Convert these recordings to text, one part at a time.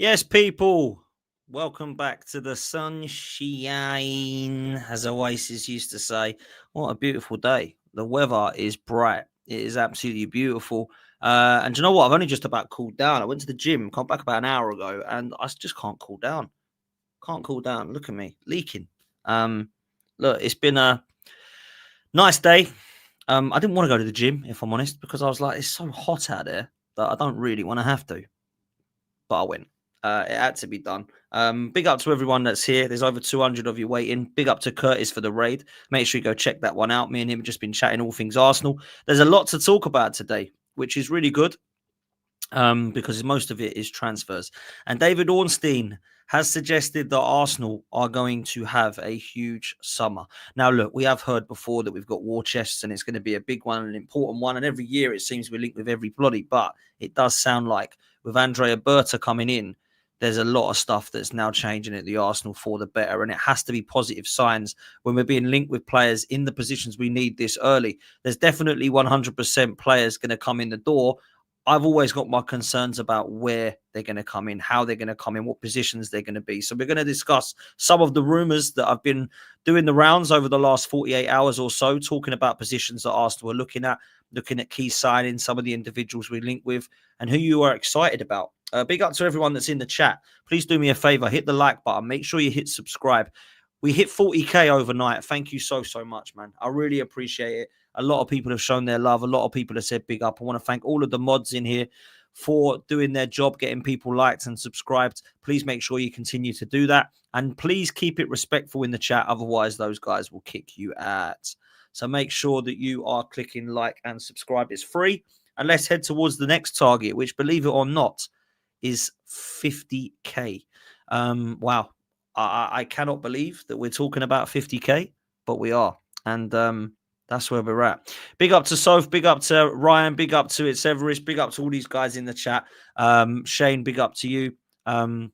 Yes, people, welcome back to the sunshine, as Oasis used to say. What a beautiful day. The weather is bright. It is absolutely beautiful. And do you know what? I've only just about cooled down. I went to the gym, come back about an hour ago, and I just can't cool down. Can't cool down. Look at me, leaking. Look, it's been a nice day. I didn't want to go to the gym, if I'm honest, because I was like, it's so hot out there that I don't really want to have to. But I went. It had to be done. Big up to everyone that's here. There's over 200 of you waiting. Big up to Curtis for the raid. Make sure you go check that one out. Me and him have just been chatting all things Arsenal. There's a lot to talk about today, which is really good because most of it is transfers. And David Ornstein has suggested that Arsenal are going to have a huge summer. Now, look, we have heard before that we've got war chests and it's going to be a big one, an important one. And every year it seems we're linked with everybody. But it does sound like with Andrea Berta coming in, there's a lot of stuff that's now changing at the Arsenal for the better. And it has to be positive signs when we're being linked with players in the positions we need this early. There's definitely 100% players going to come in the door. I've always got my concerns about where they're going to come in, how they're going to come in, what positions they're going to be. So we're going to discuss some of the rumours that I've been doing the rounds over the last 48 hours or so, talking about positions that Arsenal are looking at key signings, some of the individuals we link with, and who you are excited about. Big up to everyone that's in the chat. Please do me a favour, hit the like button. Make sure you hit subscribe. We hit 40k overnight. Thank you so much, man. I really appreciate it. A lot of people have shown their love. A lot of people have said big up. I want to thank all of the mods in here for doing their job, getting people liked and subscribed. Please make sure you continue to do that. And please keep it respectful in the chat. Otherwise, those guys will kick you out. So make sure that you are clicking like and subscribe. It's free. And let's head towards the next target, which, believe it or not, is 50k. Wow. I cannot believe that we're talking about 50k, but we are. And that's where we're at. Big up to Soph, big up to Ryan, big up to It's Everest, big up to all these guys in the chat. Shane, big up to you. And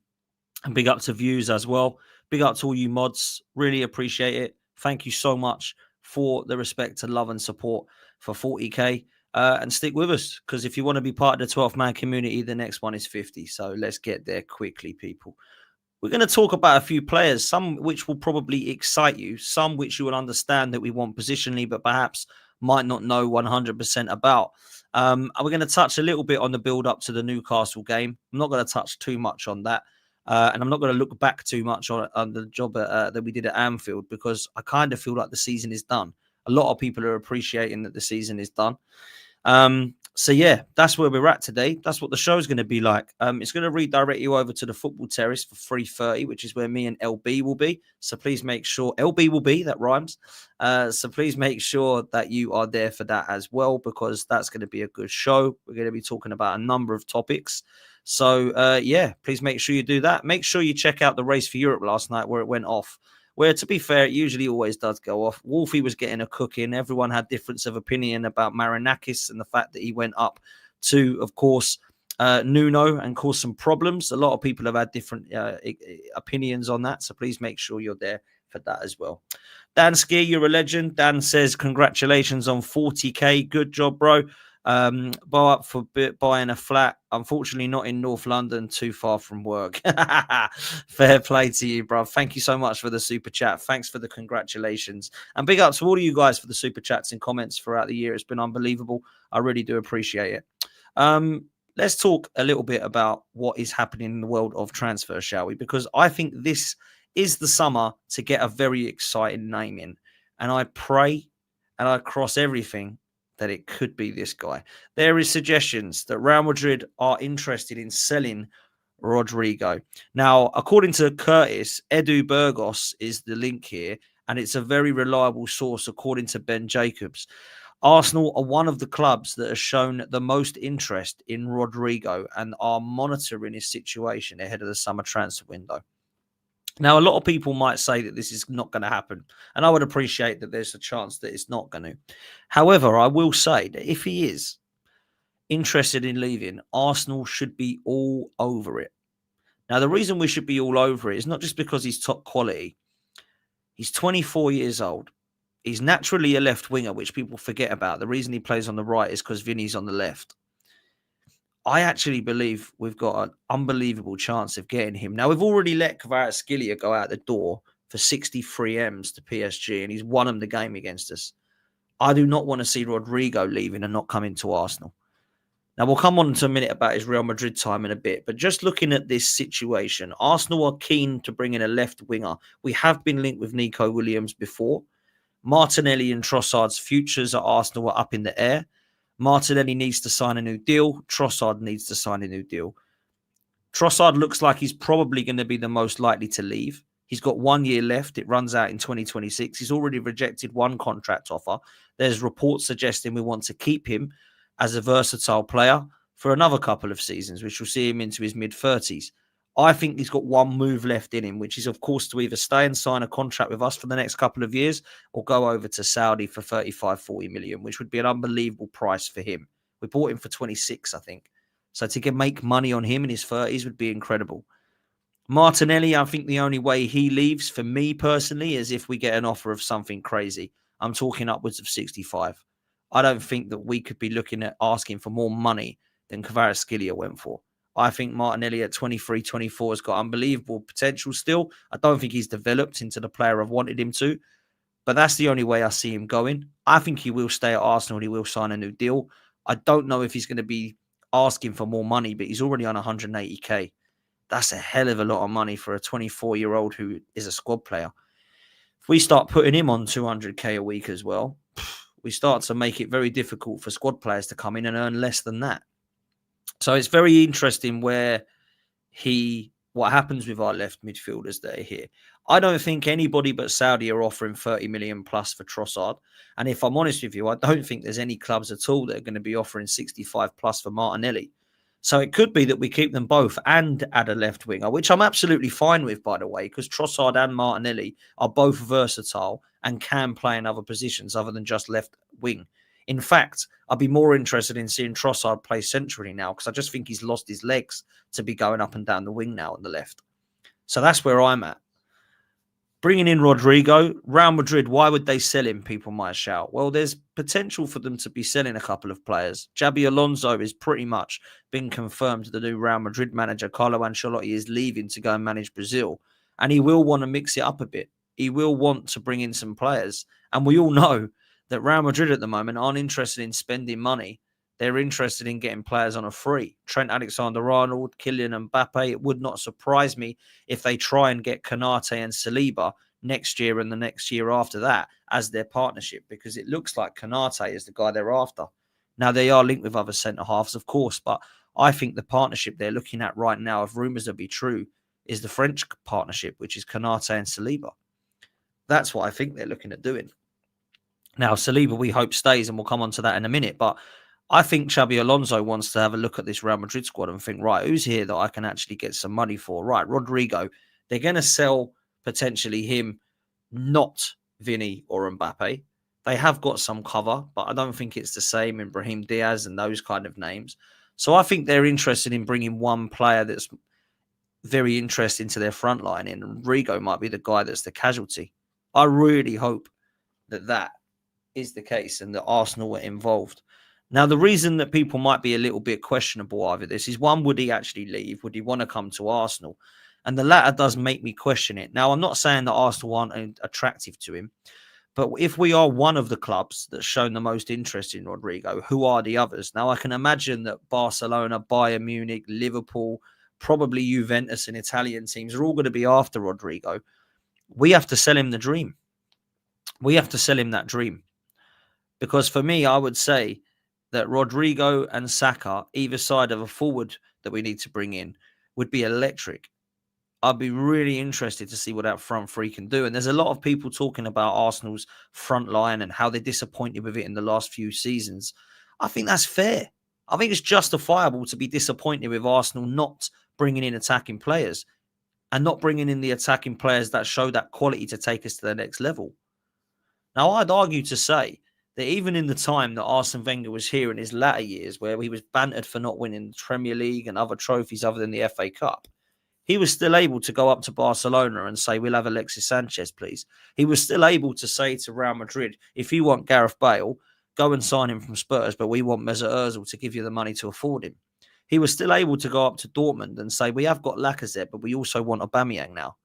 big up to Views as well. Big up to all you mods. Really appreciate it. Thank you so much for the respect and love and support for 40k. And stick with us, because if you want to be part of the 12-man community, the next one is 50. So let's get there quickly, people. We're going to talk about a few players, some which will probably excite you, some which you will understand that we want positionally, but perhaps might not know 100% about. And we're going to touch a little bit on the build-up to the Newcastle game. I'm not going to touch too much on that. And I'm not going to look back too much on the job that we did at Anfield, because I kind of feel like the season is done. A lot of people are appreciating that the season is done. So yeah, that's where we're at today. That's what the show's going to be like. It's going to redirect you over to the football terrace for 3:30, which is where me and LB will be. So please make sure LB will be, that rhymes. So please make sure that you are there for that as well, because that's going to be a good show. We're going to be talking about a number of topics. So yeah, please make sure you do that. Make sure you check out the Race for Europe last night, where it went off. Where, to be fair, it usually always does go off. Wolfie was getting a cook in. Everyone had difference of opinion about Marinakis and the fact that he went up to, of course, Nuno and caused some problems. A lot of people have had different opinions on that. So please make sure you're there for that as well. Dan Skier, you're a legend. Dan says, congratulations on 40k. Good job, bro. Bow up for buying a flat. Unfortunately, not in North London, too far from work. Fair play to you, bro. Thank you so much for the super chat. Thanks for the congratulations. And big up to all of you guys for the super chats and comments throughout the year. It's been unbelievable. I really do appreciate it. Let's talk a little bit about what is happening in the world of transfer, shall we? Because I think this is the summer to get a very exciting name in. And I pray and I cross everything that it could be this guy. There is suggestions that Real Madrid are interested in selling Rodrygo. Now, according to Curtis, Edu Burgos is the link here, and it's a very reliable source according to Ben Jacobs. Arsenal are one of the clubs that has shown the most interest in Rodrygo and are monitoring his situation ahead of the summer transfer window. Now, a lot of people might say that this is not going to happen, and I would appreciate that there's a chance that it's not going to. However, I will say that if he is interested in leaving, Arsenal should be all over it. Now, the reason we should be all over it is not just because he's top quality. He's 24 years old. He's naturally a left winger, which people forget about. The reason he plays on the right is because Vinny's on the left. I actually believe we've got an unbelievable chance of getting him. Now, we've already let Kvaratskhelia go out the door for 63 M's to PSG, and he's won them the game against us. I do not want to see Rodrygo leaving and not coming to Arsenal. Now, we'll come on to a minute about his Real Madrid time in a bit, but just looking at this situation, Arsenal are keen to bring in a left winger. We have been linked with Nico Williams before. Martinelli and Trossard's futures at Arsenal are up in the air. Martinelli needs to sign a new deal. Trossard needs to sign a new deal. Trossard looks like he's probably going to be the most likely to leave. He's got 1 year left. It runs out in 2026. He's already rejected one contract offer. There's reports suggesting we want to keep him as a versatile player for another couple of seasons, which will see him into his mid-30s. I think he's got one move left in him, which is, of course, to either stay and sign a contract with us for the next couple of years or go over to Saudi for 35-40 million, which would be an unbelievable price for him. We bought him for 26, I think. So to make money on him in his 30s would be incredible. Martinelli, I think the only way he leaves, for me personally, is if we get an offer of something crazy. I'm talking upwards of 65. I don't think that we could be looking at asking for more money than Kvaratskhelia went for. I think Martinelli at 23, 24 has got unbelievable potential still. I don't think he's developed into the player I've wanted him to, but that's the only way I see him going. I think he will stay at Arsenal and he will sign a new deal. I don't know if he's going to be asking for more money, but he's already on 180k. That's a hell of a lot of money for a 24-year-old who is a squad player. If we start putting him on 200k a week as well, we start to make it very difficult for squad players to come in and earn less than that. So it's very interesting what happens with our left midfielders that are here. I don't think anybody but Saudi are offering 30 million plus for Trossard. And if I'm honest with you, I don't think there's any clubs at all that are going to be offering 65 plus for Martinelli. So it could be that we keep them both and add a left winger, which I'm absolutely fine with, by the way, because Trossard and Martinelli are both versatile and can play in other positions other than just left wing. In fact, I'd be more interested in seeing Trossard play centrally now because I just think he's lost his legs to be going up and down the wing now on the left. So that's where I'm at. Bringing in Rodrygo, Real Madrid, why would they sell him? People might shout. Well, there's potential for them to be selling a couple of players. Xabi Alonso is pretty much been confirmed. The new Real Madrid manager, Carlo Ancelotti, is leaving to go and manage Brazil. And he will want to mix it up a bit. He will want to bring in some players. And we all know that Real Madrid at the moment aren't interested in spending money. They're interested in getting players on a free. Trent Alexander-Arnold, Kylian Mbappe. It would not surprise me if they try and get Konate and Saliba next year and the next year after that as their partnership, because it looks like Konate is the guy they're after. Now, they are linked with other centre-halves, of course, but I think the partnership they're looking at right now, if rumours are be true, is the French partnership, which is Konate and Saliba. That's what I think they're looking at doing. Now, Saliba, we hope, stays, and we'll come on to that in a minute, but I think Xabi Alonso wants to have a look at this Real Madrid squad and think, right, who's here that I can actually get some money for? Right, Rodrygo. They're going to sell potentially him, not Vinny or Mbappe. They have got some cover, but I don't think it's the same in Brahim Diaz and those kind of names. So I think they're interested in bringing one player that's very interesting to their front line in. And Rodrygo might be the guy that's the casualty. I really hope that is the case and that Arsenal were involved. Now, the reason that people might be a little bit questionable over this is, one, would he actually leave? Would he want to come to Arsenal? And the latter does make me question it. Now, I'm not saying that Arsenal aren't attractive to him, but if we are one of the clubs that's shown the most interest in Rodrygo, who are the others? Now, I can imagine that Barcelona, Bayern Munich, Liverpool, probably Juventus and Italian teams are all going to be after Rodrygo. We have to sell him the dream. We have to sell him that dream. Because for me, I would say that Rodrygo and Saka, either side of a forward that we need to bring in, would be electric. I'd be really interested to see what that front three can do. And there's a lot of people talking about Arsenal's front line and how they're disappointed with it in the last few seasons. I think that's fair. I think it's justifiable to be disappointed with Arsenal not bringing in attacking players and not bringing in the attacking players that show that quality to take us to the next level. Now, I'd argue to say that even in the time that Arsene Wenger was here in his latter years, where he was bantered for not winning the Premier League and other trophies other than the FA Cup, he was still able to go up to Barcelona and say, we'll have Alexis Sanchez, please. He was still able to say to Real Madrid, if you want Gareth Bale, go and sign him from Spurs, but we want Mesut Ozil to give you the money to afford him. he was still able to go up to Dortmund and say, we have got Lacazette, but we also want Aubameyang now.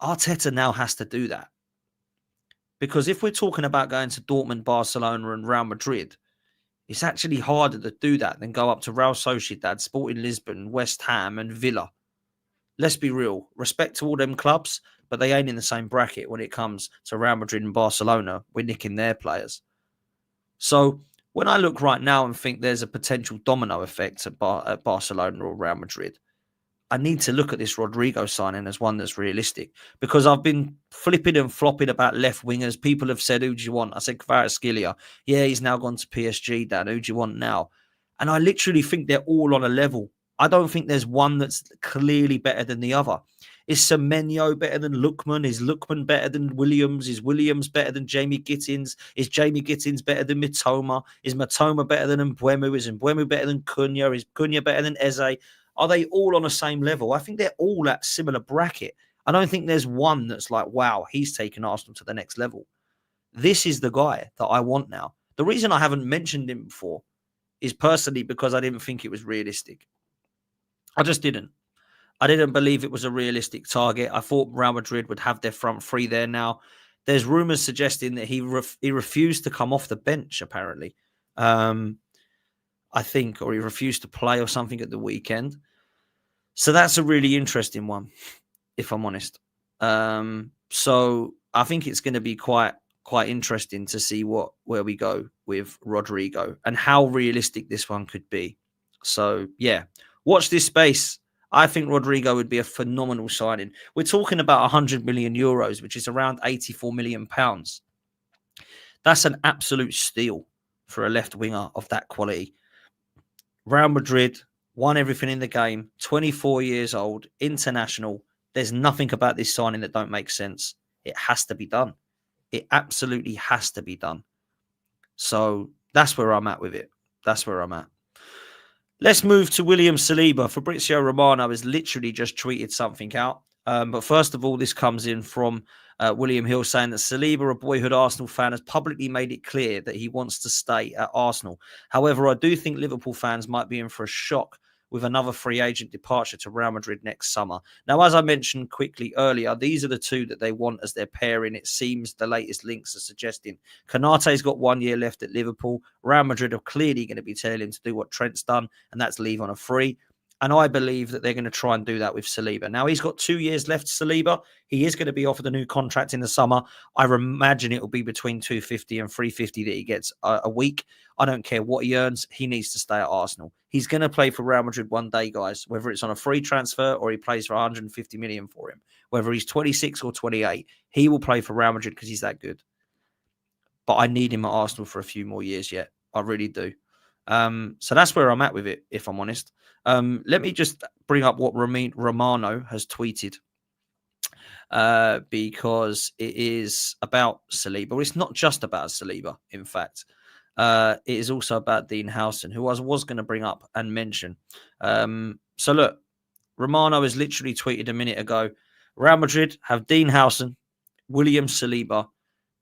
Arteta now has to do that. Because if we're talking about going to Dortmund, Barcelona and Real Madrid, it's actually harder to do that than go up to Real Sociedad, Sporting Lisbon, West Ham and Villa. Let's be real. Respect to all them clubs, but they ain't in the same bracket when it comes to Real Madrid and Barcelona. We're nicking their players. So when I look right now and think there's a potential domino effect at Barcelona or Real Madrid, I need to look at this Rodrygo signing as one that's realistic, because I've been flipping and flopping about left wingers. People have said, who do you want? I said, Kvaratskhelia. Yeah, he's now gone to PSG, Dan. Who do you want now? And I literally think they're all on a level. I don't think there's one that's clearly better than the other. Is Semenyo better than Lookman? Is Lookman better than Williams? Is Williams better than Jamie Gittins? Is Jamie Gittins better than Mitoma? Is Mitoma better than Mbeumo? Is Mbeumo better than Cunha? Is Cunha better than Eze? Are they all on the same level? I think they're all at similar bracket. I don't think there's one that's like, wow, he's taken Arsenal to the next level. This is the guy that I want now. The reason I haven't mentioned him before is personally because I didn't think it was realistic. I just didn't. I didn't believe it was a realistic target. I thought Real Madrid would have their front three there now. There's rumours suggesting that he refused to come off the bench, apparently. I think, or he refused to play or something at the weekend. So that's a really interesting one, if I'm honest. So I think it's going to be quite interesting to see where we go with Rodrygo and how realistic this one could be. So yeah, watch this space. I think Rodrygo would be a phenomenal signing. We're talking about 100 million euros, which is around 84 million pounds. That's an absolute steal for a left winger of that quality. Real Madrid won everything in the game, 24 years old, international. There's nothing about this signing that don't make sense. It has to be done. It absolutely has to be done. So that's where I'm at with it. That's where I'm at. Let's move to William Saliba. Fabrizio Romano has literally just tweeted something out. But first of all, this comes in from William Hill saying that Saliba, a boyhood Arsenal fan, has publicly made it clear that he wants to stay at Arsenal. However, I do think Liverpool fans might be in for a shock with another free agent departure to Real Madrid next summer. Now, as I mentioned quickly earlier, these are the two that they want as their pairing. It seems the latest links are suggesting. Konate's got 1 year left at Liverpool. Real Madrid are clearly going to be telling him to do what Trent's done, and that's leave on a free. And I believe that they're going to try and do that with Saliba. Now, he's got 2 years left, Saliba. He is going to be offered a new contract in the summer. I imagine it will be between 250 and 350 that he gets a week. I don't care what he earns. He needs to stay at Arsenal. He's going to play for Real Madrid one day, guys, whether it's on a free transfer or he plays for 150 million for him. Whether he's 26 or 28, he will play for Real Madrid because he's that good. But I need him at Arsenal for a few more years yet. I really do. So that's where I'm at with it, if I'm honest. Let me just bring up what Romano has tweeted because it is about Saliba. Well, it's not just about Saliba, in fact. It is also about Dean Huijsen, who I was going to bring up and mention. So look, Romano has literally tweeted a minute ago, Real Madrid have Dean Huijsen, William Saliba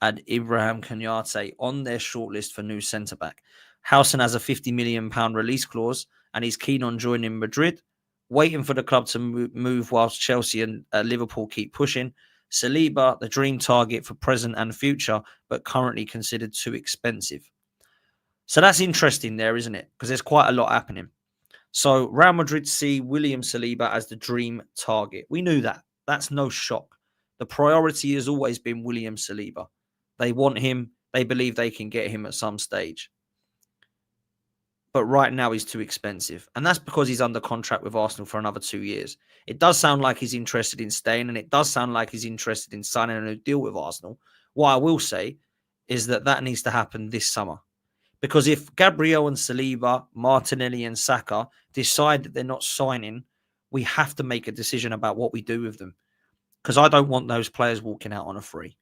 and Ibrahim Konaté on their shortlist for new centre-back. Huijsen has a £50 million release clause and he's keen on joining Madrid, waiting for the club to move whilst Chelsea and Liverpool keep pushing. Saliba, the dream target for present and future, but currently considered too expensive. So that's interesting there, isn't it? Because there's quite a lot happening. So Real Madrid see William Saliba as the dream target. We knew that. That's no shock. The priority has always been William Saliba. They want him. They believe they can get him at some stage. But right now he's too expensive. And that's because he's under contract with Arsenal for another 2 years. It does sound like he's interested in staying, and it does sound like he's interested in signing a new deal with Arsenal. What I will say is that needs to happen this summer. Because if Gabriel and Saliba, Martinelli and Saka decide that they're not signing, we have to make a decision about what we do with them. Because I don't want those players walking out on a free.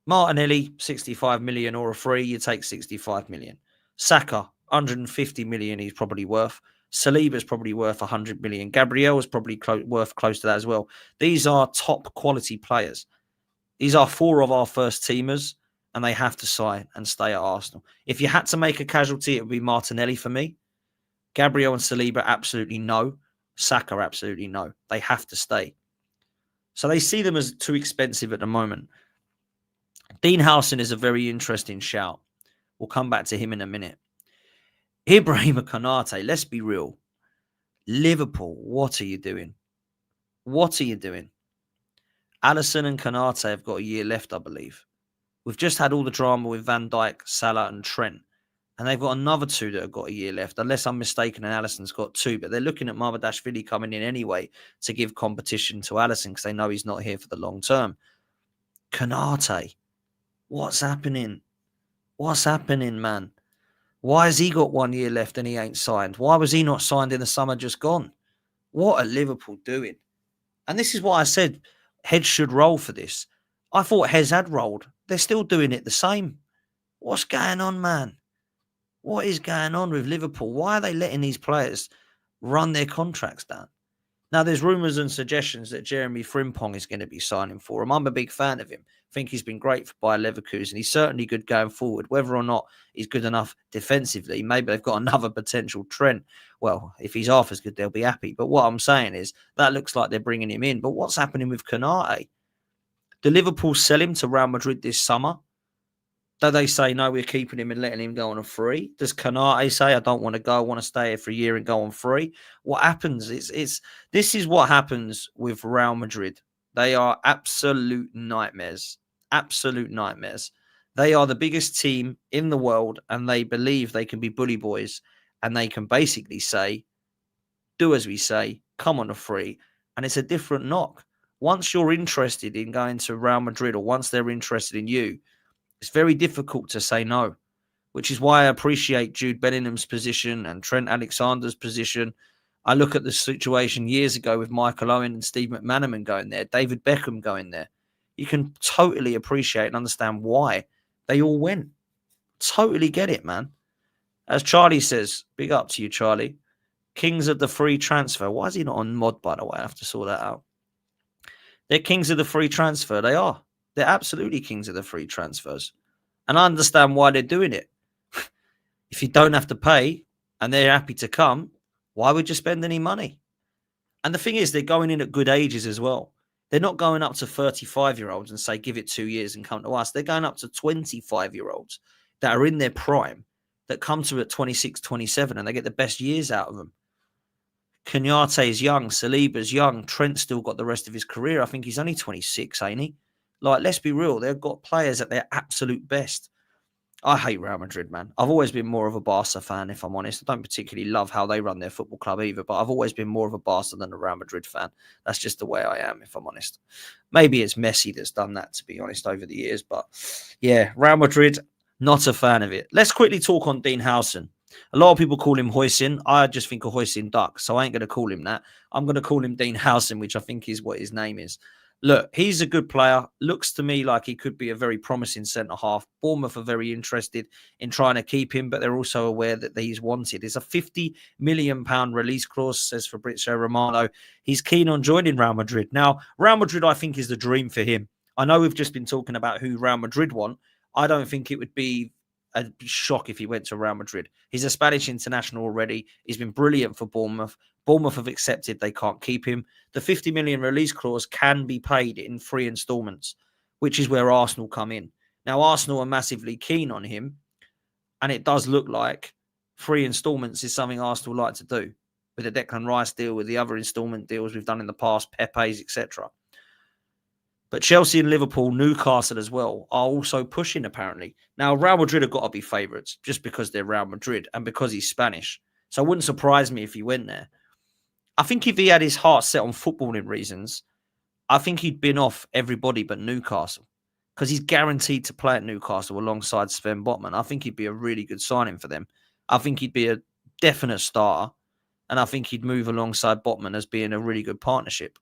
Martinelli, 65 million or a free, you take 65 million. Saka, 150 million he's probably worth. Saliba's probably worth 100 million. Gabriel is probably worth close to that as well. These are top quality players. These are 4 of our first teamers, and they have to sign and stay at Arsenal. If you had to make a casualty, it would be Martinelli for me. Gabriel and Saliba, absolutely no. Saka, absolutely no. They have to stay. So they see them as too expensive at the moment. Dean Howson is a very interesting shout. We'll come back to him in a minute. Ibrahima Konate, let's be real. Liverpool, what are you doing? What are you doing? Alisson and Konate have got a year left, I believe. We've just had all the drama with Van Dijk, Salah and Trent. And they've got another two that have got a year left, unless I'm mistaken, and Alisson's got two. But they're looking at Mamardashvili coming in anyway to give competition to Alisson because they know he's not here for the long term. Konate, what's happening? What's happening, man? Why has he got 1 year left and he ain't signed? Why was he not signed in the summer just gone? What are Liverpool doing? And this is why I said heads should roll for this. I thought heads had rolled. They're still doing it the same. What's going on, man? What is going on with Liverpool? Why are they letting these players run their contracts down? Now, there's rumours and suggestions that Jeremy Frimpong is going to be signing for him. I'm a big fan of him. I think he's been great for Bayer Leverkusen. He's certainly good going forward. Whether or not he's good enough defensively, maybe they've got another potential Trent. Well, if he's half as good, they'll be happy. But what I'm saying is that looks like they're bringing him in. But what's happening with Konate? Do Liverpool sell him to Real Madrid this summer? Do they say, no, we're keeping him and letting him go on a free? Does Konate say, I don't want to go, I want to stay here for a year and go on free? What happens? This is what happens with Real Madrid. They are absolute nightmares. Absolute nightmares. They are the biggest team in the world and they believe they can be bully boys and they can basically say, do as we say, come on a free. And it's a different knock. Once you're interested in going to Real Madrid or once they're interested in you, it's very difficult to say no, which is why I appreciate Jude Bellingham's position and Trent Alexander's position. I look at the situation years ago with Michael Owen and Steve McManaman going there, David Beckham going there. You can totally appreciate and understand why they all went. Totally get it, man. As Charlie says, big up to you, Charlie. Kings of the free transfer. Why is he not on mod, by the way? I have to sort that out. They're kings of the free transfer. They are. They're absolutely kings of the free transfers. And I understand why they're doing it. If you don't have to pay and they're happy to come, why would you spend any money? And the thing is, they're going in at good ages as well. They're not going up to 35-year-olds and say, give it 2 years and come to us. They're going up to 25-year-olds that are in their prime that come to at 26, 27 and they get the best years out of them. Konyate's young, Saliba's young, Trent's still got the rest of his career. I think he's only 26, ain't he? Like, let's be real. They've got players at their absolute best. I hate Real Madrid, man. I've always been more of a Barca fan, if I'm honest. I don't particularly love how they run their football club either, but I've always been more of a Barca than a Real Madrid fan. That's just the way I am, if I'm honest. Maybe it's Messi that's done that, to be honest, over the years. But yeah, Real Madrid, not a fan of it. Let's quickly talk on Dean Howson. A lot of people call him Huijsen. I just think of Huijsen Duck, so I ain't going to call him that. I'm going to call him Dean Howson, which I think is what his name is. Look, he's a good player. Looks to me like he could be a very promising centre-half. Bournemouth are very interested in trying to keep him, but they're also aware that he's wanted. It's a £50 million release clause, says Fabrizio Romano. He's keen on joining Real Madrid. Now, Real Madrid, I think, is the dream for him. I know we've just been talking about who Real Madrid want. I don't think it would be a shock if he went to Real Madrid. He's a Spanish international already. He's been brilliant for Bournemouth. Bournemouth have accepted they can't keep him. The 50 million release clause can be paid in 3 installments, which is where Arsenal come in. Now, Arsenal are massively keen on him, and it does look like 3 installments is something Arsenal like to do with the Declan Rice deal, with the other installment deals we've done in the past, Pepe's, etc. But Chelsea and Liverpool, Newcastle as well, are also pushing, apparently. Now, Real Madrid have got to be favourites just because they're Real Madrid and because he's Spanish. So it wouldn't surprise me if he went there. I think if he had his heart set on footballing reasons, I think he'd been off everybody but Newcastle because he's guaranteed to play at Newcastle alongside Sven Botman. I think he'd be a really good signing for them. I think he'd be a definite starter, and I think he'd move alongside Botman as being a really good partnership.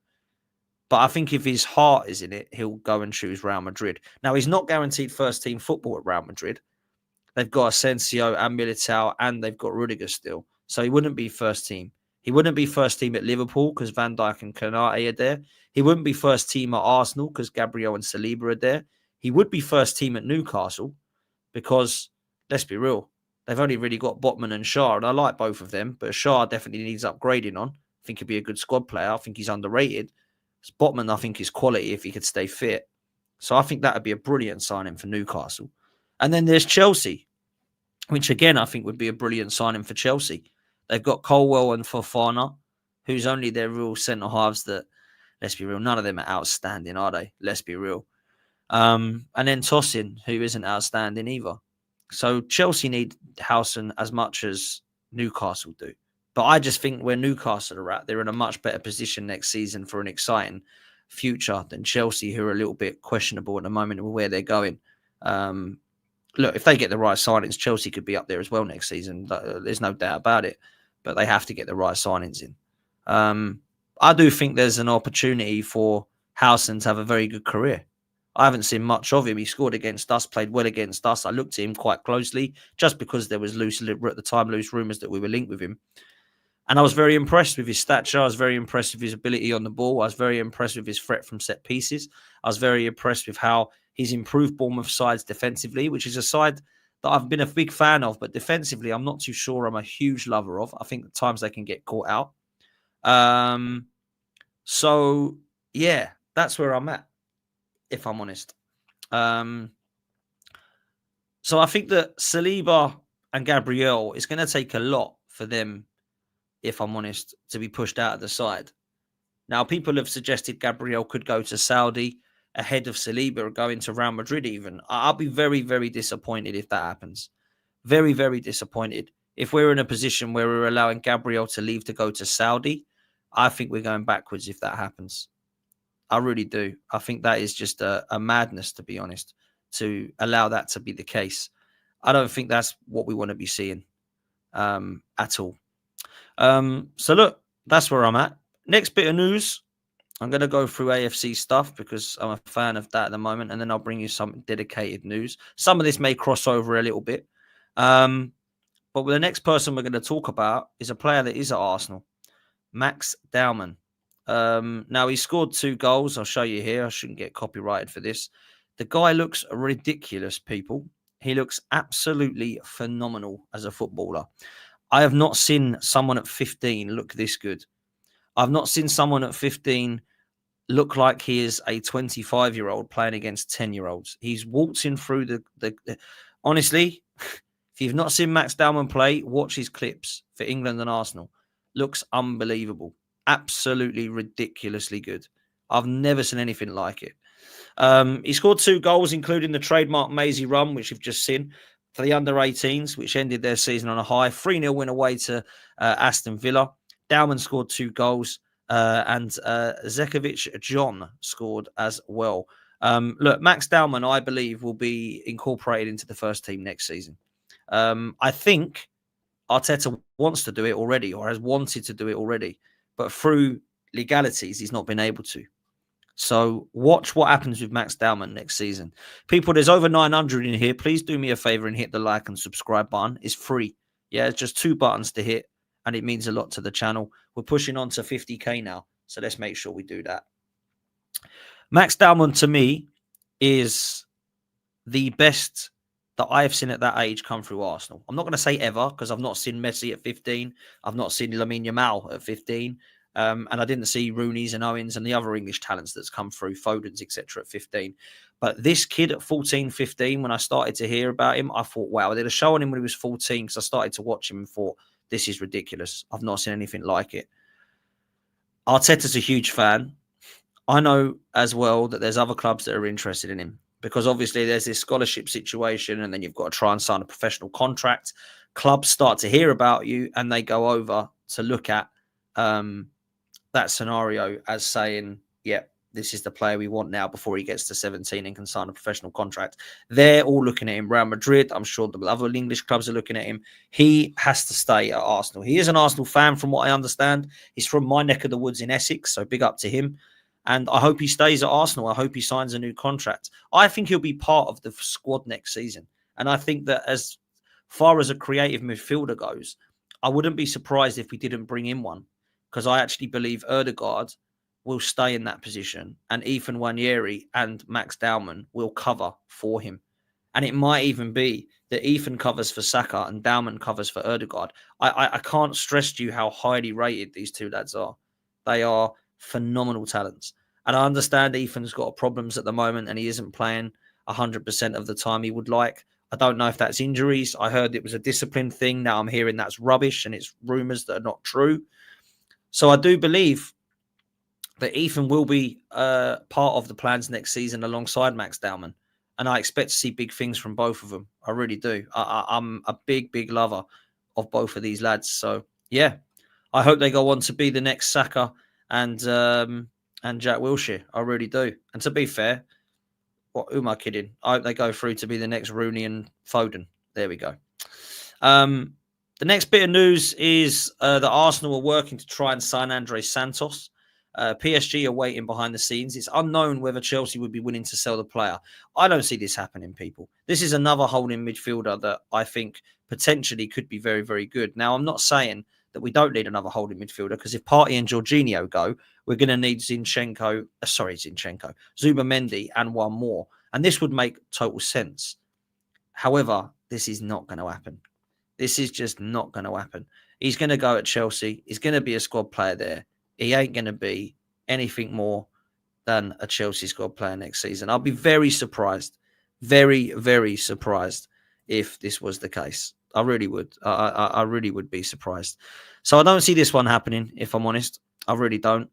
But I think if his heart is in it, he'll go and choose Real Madrid. Now, he's not guaranteed first-team football at Real Madrid. They've got Asensio and Militao, and they've got Rodrygo still. So he wouldn't be first team. He wouldn't be first team at Liverpool because Van Dijk and Konate are there. He wouldn't be first team at Arsenal because Gabriel and Saliba are there. He would be first team at Newcastle because, let's be real, They've only really got Botman and Shah, and I like both of them, but Shah definitely needs upgrading on. I think he'd be a good squad player. I think he's underrated. Botman, I think, is quality if he could stay fit. So I think that would be a brilliant signing for Newcastle. And then there's Chelsea, which again I think would be a brilliant signing for Chelsea. They've got Colwell and Fofana, who's only their real centre halves that, let's be real, none of them are outstanding, are they? Let's be real. And then Tosin, who isn't outstanding either. So Chelsea need Huijsen as much as Newcastle do. But I just think where Newcastle are at, they're in a much better position next season for an exciting future than Chelsea, who are a little bit questionable at the moment with where they're going. Look, if they get the right signings, Chelsea could be up there as well next season. There's no doubt about it. But they have to get the right signings in. I do think there's an opportunity for Huijsen to have a very good career. I haven't seen much of him. He scored against us, played well against us. I looked at him quite closely just because there was loose rumours that we were linked with him. And I was very impressed with his stature. I was very impressed with his ability on the ball. I was very impressed with his threat from set pieces. I was very impressed with how he's improved Bournemouth sides defensively, which is a side that I've been a big fan of. But defensively, I'm not too sure I'm a huge lover of. I think at times they can get caught out. So, yeah, that's where I'm at, if I'm honest. So I think that Saliba and Gabriel, it's going to take a lot for them, if I'm honest, to be pushed out of the side. Now, people have suggested Gabriel could go to Saudi ahead of Saliba or go into Real Madrid even. I'll be very, very disappointed if that happens. Very, very disappointed. If we're in a position where we're allowing Gabriel to leave to go to Saudi, I think we're going backwards if that happens. I really do. I think that is just a madness, to be honest, to allow that to be the case. I don't think that's what we want to be seeing at all. So look, that's where I'm at. Next bit of news. I'm going to go through AFC stuff because I'm a fan of that at the moment, and then I'll bring you some dedicated news. Some of this may cross over a little bit. But the next person we're going to talk about is a player that is at Arsenal, Max Dowman. Now, he scored 2 goals. I'll show you here. I shouldn't get copyrighted for this. The guy looks ridiculous, people. He looks absolutely phenomenal as a footballer. I have not seen someone at 15 look this good. I've not seen someone at 15 look like he is a 25-year-old playing against 10-year-olds. He's waltzing through the honestly, if you've not seen Max Dowman play, watch his clips for England and Arsenal. Looks unbelievable. Absolutely ridiculously good. I've never seen anything like it. He scored 2 goals, including the trademark Maisie run, which you've just seen, for the under-18s, which ended their season on a high. 3-0 win away to Aston Villa. Dowman scored 2 goals, and Zekovic John scored as well. Look, Max Dowman, I believe, will be incorporated into the first team next season. I think Arteta wants to do it already, or has wanted to do it already, but through legalities, he's not been able to. So watch what happens with Max Dowman next season. People, there's over 900 in here. Please do me a favor and hit the like and subscribe button. It's free. Yeah, it's just 2 buttons to hit, and it means a lot to the channel. We're pushing on to 50k now, so let's make sure we do that. Max Dowman, to me, is the best that I have seen at that age come through Arsenal. I'm not going to say ever, because I've not seen Messi at 15. I've not seen Lamine Yamal at 15. And I didn't see Rooney's and Owens and the other English talents that's come through, Foden's, etc. at 15. But this kid at 14, 15, when I started to hear about him, I thought, wow, they did a show on him when he was 14, because I started to watch him and thought, this is ridiculous. I've not seen anything like it. Arteta's a huge fan. I know as well that there's other clubs that are interested in him, because obviously there's this scholarship situation, and then you've got to try and sign a professional contract. Clubs start to hear about you, and they go over to look at that scenario as saying, yeah, this is the player we want now before he gets to 17 and can sign a professional contract. They're all looking at him. Real Madrid, I'm sure the other English clubs are looking at him. He has to stay at Arsenal. He is an Arsenal fan from what I understand. He's from my neck of the woods in Essex, so big up to him. And I hope he stays at Arsenal. I hope he signs a new contract. I think he'll be part of the squad next season. And I think that as far as a creative midfielder goes, I wouldn't be surprised if we didn't bring in one, because I actually believe Ødegaard will stay in that position, and Ethan Nwaneri and Max Dowman will cover for him. And it might even be that Ethan covers for Saka and Dowman covers for Ødegaard. I can't stress to you how highly rated these two lads are. They are phenomenal talents. And I understand Ethan's got problems at the moment and he isn't playing 100% of the time he would like. I don't know if that's injuries. I heard it was a discipline thing. Now I'm hearing that's rubbish and it's rumours that are not true. So I do believe that Ethan will be part of the plans next season alongside Max Dowman. And I expect to see big things from both of them. I really do. I'm a big, big lover of both of these lads. So, yeah, I hope they go on to be the next Saka and Jack Wilshere. I really do. And to be fair, who am I kidding? I hope they go through to be the next Rooney and Foden. There we go. The next bit of news is that Arsenal are working to try and sign André Santos. PSG are waiting behind the scenes. It's unknown whether Chelsea would be willing to sell the player. I don't see this happening, people. This is another holding midfielder that I think potentially could be very, very good. Now, I'm not saying that we don't need another holding midfielder because if Partey and Jorginho go, we're going to need Zubimendi and one more. And this would make total sense. However, this is not going to happen. This is just not going to happen. He's going to go at Chelsea. He's going to be a squad player there. He ain't going to be anything more than a Chelsea squad player next season. I'll be very surprised, very, very surprised if this was the case. I really would. I really would be surprised. So I don't see this one happening, if I'm honest. I really don't.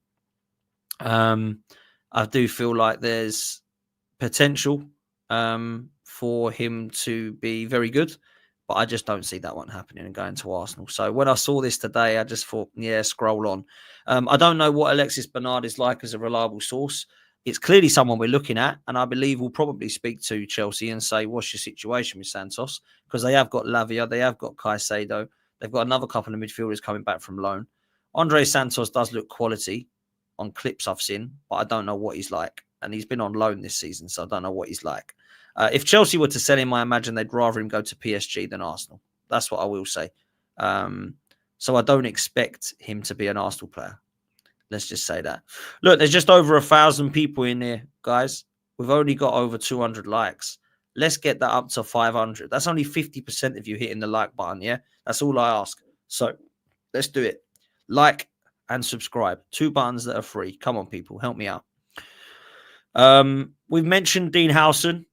I do feel like there's potential for him to be very good. But I just don't see that one happening and going to Arsenal. So when I saw this today, I just thought, yeah, scroll on. I don't know what Alexis Bernard is like as a reliable source. It's clearly someone we're looking at, and I believe we'll probably speak to Chelsea and say, what's your situation with Santos? Because they have got Lavia, they have got Caicedo, they've got another couple of midfielders coming back from loan. Andre Santos does look quality on clips I've seen, but I don't know what he's like. And he's been on loan this season, so I don't know what he's like. If Chelsea were to sell him, I imagine they'd rather him go to PSG than Arsenal. That's what I will say. So I don't expect him to be an Arsenal player. Let's just say that. Look, there's just over 1,000 people in here, guys. We've only got over 200 likes. Let's get that up to 500. That's only 50% of you hitting the like button, yeah? That's all I ask. So let's do it. Like and subscribe. 2 buttons that are free. Come on, people. Help me out. We've mentioned Dean Howson.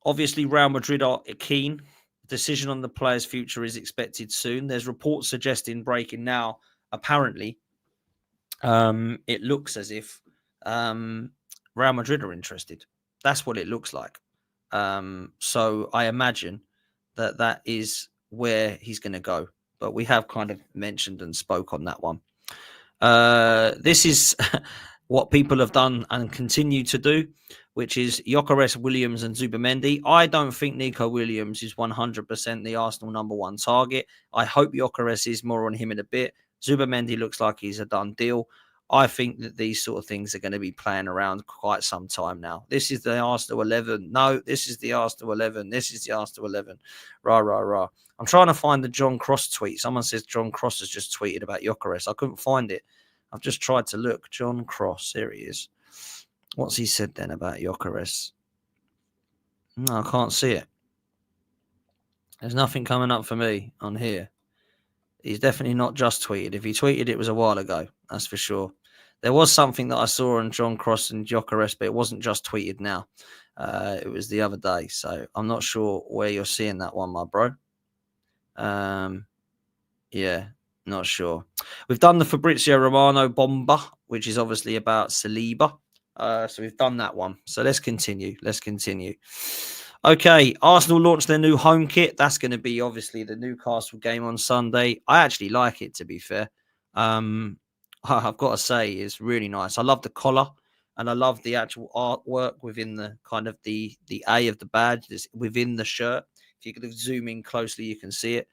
Obviously, Real Madrid are keen. Decision on the player's future is expected soon. There's reports suggesting breaking now. Apparently, it looks as if Real Madrid are interested. That's what it looks like. So I imagine that is where he's going to go. But we have kind of mentioned and spoke on that one. This is what people have done and continue to do, which is Gyökeres, Williams and Zubimendi. I don't think Nico Williams is 100% the Arsenal number 1 target. I hope Gyökeres is. More on him in a bit. Zubimendi looks like he's a done deal. I think that these sort of things are going to be playing around quite some time now. This is the Arsenal 11. No, this is the Arsenal 11. This is the Arsenal 11. Rah, rah, rah. I'm trying to find the John Cross tweet. Someone says John Cross has just tweeted about Gyökeres. I couldn't find it. I've just tried to look. John Cross. Here he is. What's he said then about Gyökeres? No, I can't see it. There's nothing coming up for me on here. He's definitely not just tweeted. If he tweeted, it was a while ago. That's for sure. There was something that I saw on John Cross and Gyökeres, but it wasn't just tweeted now. It was the other day. So I'm not sure where you're seeing that one, my bro. Yeah, not sure. We've done the Fabrizio Romano bomber, which is obviously about Saliba. So we've done that one. So let's continue. Okay, Arsenal launched their new home kit. That's going to be obviously the Newcastle game on Sunday. I actually like it, to be fair. I've got to say, it's really nice. I love the collar and I love the actual artwork within the kind of the A of the badge within the shirt. If you could zoom in closely, you can see it.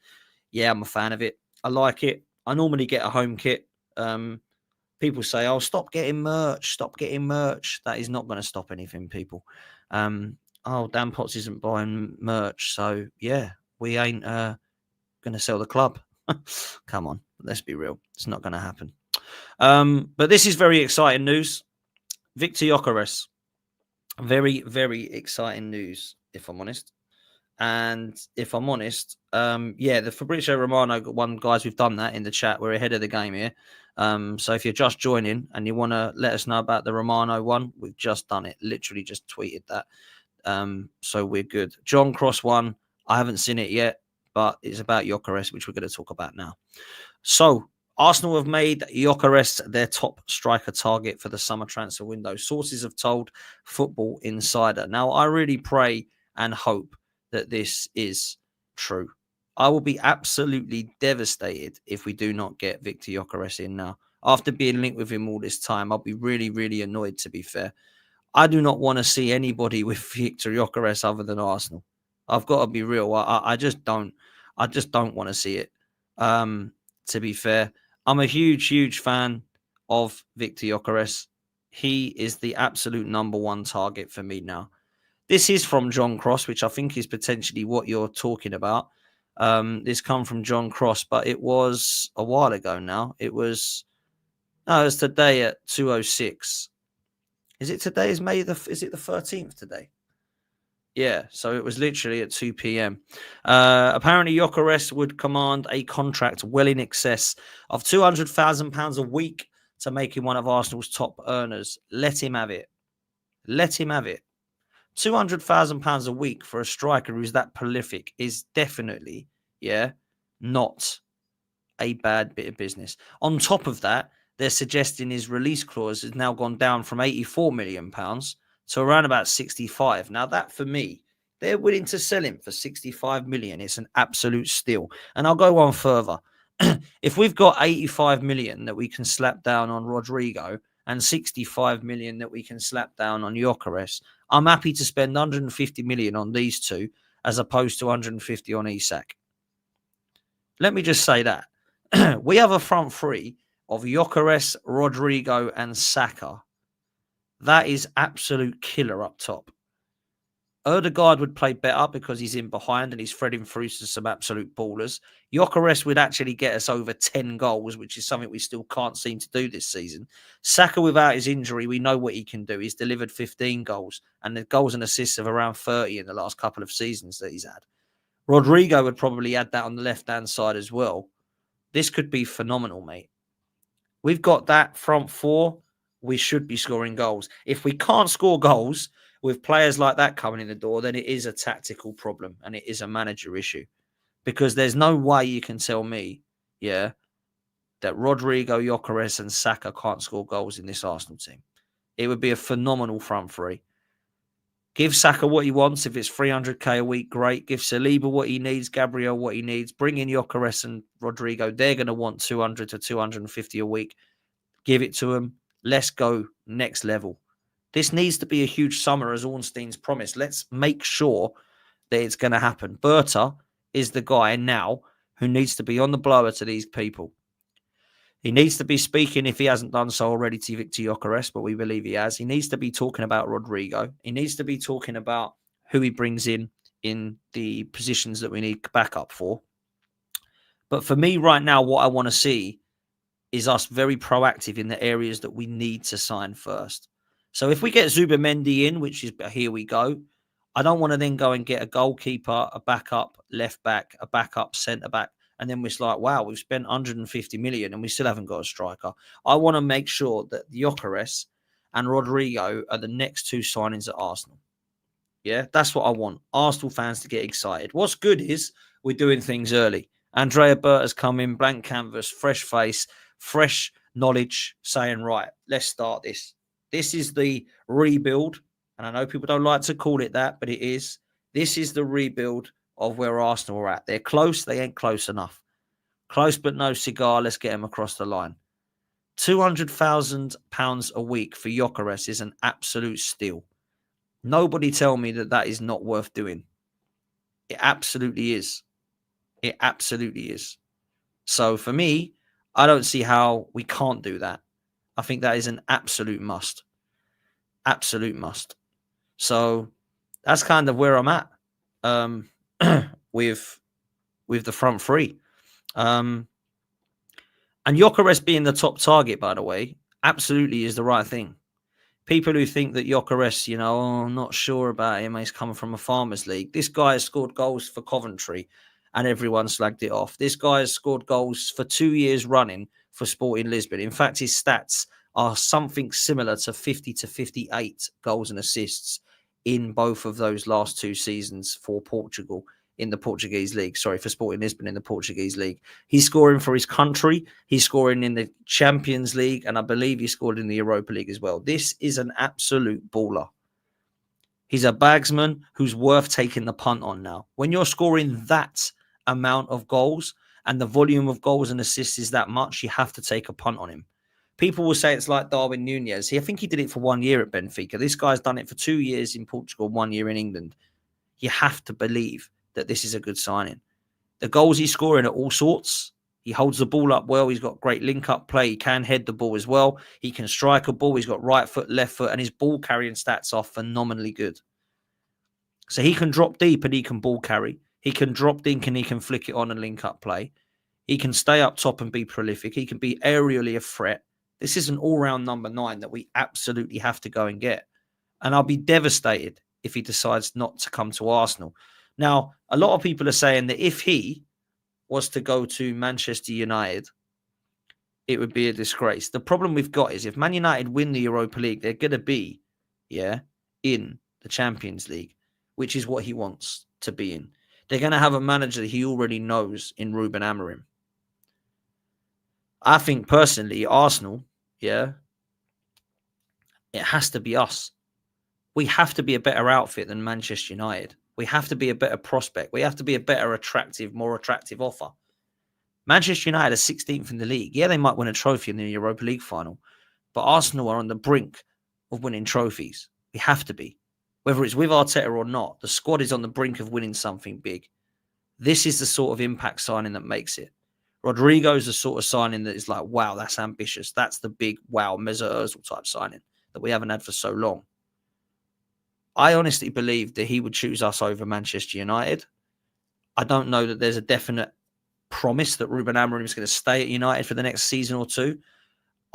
Yeah, I'm a fan of it. I like it. I normally get a home kit. People say, oh, stop getting merch. That is not going to stop anything, people. Oh, Dan Potts isn't buying merch. So, yeah, we ain't going to sell the club. Come on, let's be real. It's not going to happen. But this is very exciting news. Viktor Gyökeres. Very, very exciting news, if I'm honest. And if I'm honest, the Fabrizio Romano one, guys, we've done that in the chat. We're ahead of the game here. So if you're just joining and you want to let us know about the Romano one, we've just done it. Literally just tweeted that. So we're good. John Cross one, I haven't seen it yet, but it's about Gyökeres, which we're going to talk about now. So Arsenal have made Gyökeres their top striker target for the summer transfer window. Sources have told Football Insider. Now, I really pray and hope that this is true. I will be absolutely devastated if we do not get Viktor Gyökeres in now. After being linked with him all this time, I'll be really, really annoyed, to be fair. I do not want to see anybody with Viktor Gyökeres other than Arsenal. I've got to be real. I just don't. I just don't want to see it. To be fair, I'm a huge, huge fan of Viktor Gyökeres. He is the absolute number one target for me now. This is from John Cross, which I think is potentially what you're talking about. This come from John Cross, but it was a while ago now. It was today at 2:06. Is it today? Is it the 13th today? Yeah, so it was literally at 2 p.m. Apparently, Gyökeres would command a contract well in excess of £200,000 a week to make him one of Arsenal's top earners. Let him have it. Let him have it. £200,000 a week for a striker who's that prolific is definitely, not a bad bit of business. On top of that, they're suggesting his release clause has now gone down from £84 million to around about 65. Now, that for me, they're willing to sell him for 65 million. It's an absolute steal. And I'll go on further. If we've got 85 million that we can slap down on Rodrygo and 65 million that we can slap down on Gyökeres, I'm happy to spend 150 million on these two as opposed to 150 on Isak. Let me just say that. We have a front three of Gyökeres, Rodrygo, and Saka. That is absolute killer up top. Odegaard would play better because he's in behind and he's threading through to some absolute ballers. Gyökeres would actually get us over 10 goals, which is something we still can't seem to do this season. Saka, without his injury, we know what he can do. He's delivered 15 goals and the goals and assists of around 30 in the last couple of seasons that he's had. Rodrygo would probably add that on the left-hand side as well. This could be phenomenal, mate. We've got that front four. We should be scoring goals. If we can't score goals with players like that coming in the door, then it is a tactical problem and it is a manager issue. Because there's no way you can tell me, that Rodrygo, Gyökeres and Saka can't score goals in this Arsenal team. It would be a phenomenal front three. Give Saka what he wants. If it's 300k a week, great. Give Saliba what he needs, Gabriel what he needs. Bring in Gyökeres and Rodrygo. They're going to want 200 to 250 a week. Give it to them. Let's go next level. This needs to be a huge summer, as Ornstein's promised. Let's make sure that it's going to happen. Berta is the guy now who needs to be on the blower to these people. He needs to be speaking, if he hasn't done so already, to Viktor Gyökeres, but we believe he has. He needs to be talking about Rodrygo. He needs to be talking about who he brings in the positions that we need backup for. But for me right now, what I want to see is us very proactive in the areas that we need to sign first. So if we get Zubimendi in, which is here we go, I don't want to then go and get a goalkeeper, a backup left back, a backup centre back. And then we're like, wow, we've spent 150 million and we still haven't got a striker. I want to make sure that Gyökeres and Rodrygo are the next two signings at Arsenal. Yeah, that's what I want. Arsenal fans to get excited. What's good is we're doing things early. Andrea Berta's come in, blank canvas, fresh face, fresh knowledge, saying, right, let's start this. This is the rebuild. And I know people don't like to call it that, but it is. This is the rebuild of where Arsenal are at. They're close. They ain't close enough. Close but no cigar. Let's get them across the line. £200,000 a week for Gyökeres is an absolute steal. Nobody tell me that that is not worth doing. It absolutely is. It absolutely is. So for me, I don't see how we can't do that. I think that is an absolute must. Absolute must. So that's kind of where I'm at. With the front three. And Gyökeres being the top target, by the way, absolutely is the right thing. People who think that Gyökeres, I'm not sure about him. He's coming from a farmers league. This guy has scored goals for Coventry and everyone slagged it off. This guy has scored goals for 2 years running for Sporting Lisbon. In fact, his stats are something similar to 50 to 58 goals and assists in both of those last 2 seasons for Portugal in the Portuguese league. Sorry, for Sporting Lisbon in the Portuguese league. He's scoring for his country. He's scoring in the Champions League. And I believe he scored in the Europa League as well. This is an absolute baller. He's a bagsman who's worth taking the punt on now. When you're scoring that amount of goals and the volume of goals and assists is that much, you have to take a punt on him. People will say it's like Darwin Núñez. I think he did it for 1 year at Benfica. This guy's done it for 2 years in Portugal, 1 year in England. You have to believe that this is a good signing. The goals he's scoring are all sorts. He holds the ball up well. He's got great link-up play. He can head the ball as well. He can strike a ball. He's got right foot, left foot, and his ball carrying stats are phenomenally good. So he can drop deep and he can ball carry. He can drop dink and he can flick it on and link-up play. He can stay up top and be prolific. He can be aerially a threat. This is an all-round number 9 that we absolutely have to go and get. And I'll be devastated if he decides not to come to Arsenal. Now, a lot of people are saying that if he was to go to Manchester United, it would be a disgrace. The problem we've got is if Man United win the Europa League, they're going to be, in the Champions League, which is what he wants to be in. They're going to have a manager that he already knows in Ruben Amorim. I think personally, Arsenal, it has to be us. We have to be a better outfit than Manchester United. We have to be a better prospect. We have to be a better, more attractive offer. Manchester United are 16th in the league. Yeah, they might win a trophy in the Europa League final, but Arsenal are on the brink of winning trophies. We have to be. Whether it's with Arteta or not, the squad is on the brink of winning something big. This is the sort of impact signing that makes it. Rodrygo is the sort of signing that is like, wow, that's ambitious. That's the big, wow, Mesut Ozil type signing that we haven't had for so long. I honestly believe that he would choose us over Manchester United. I don't know that there's a definite promise that Ruben Amorim is going to stay at United for the next season or two.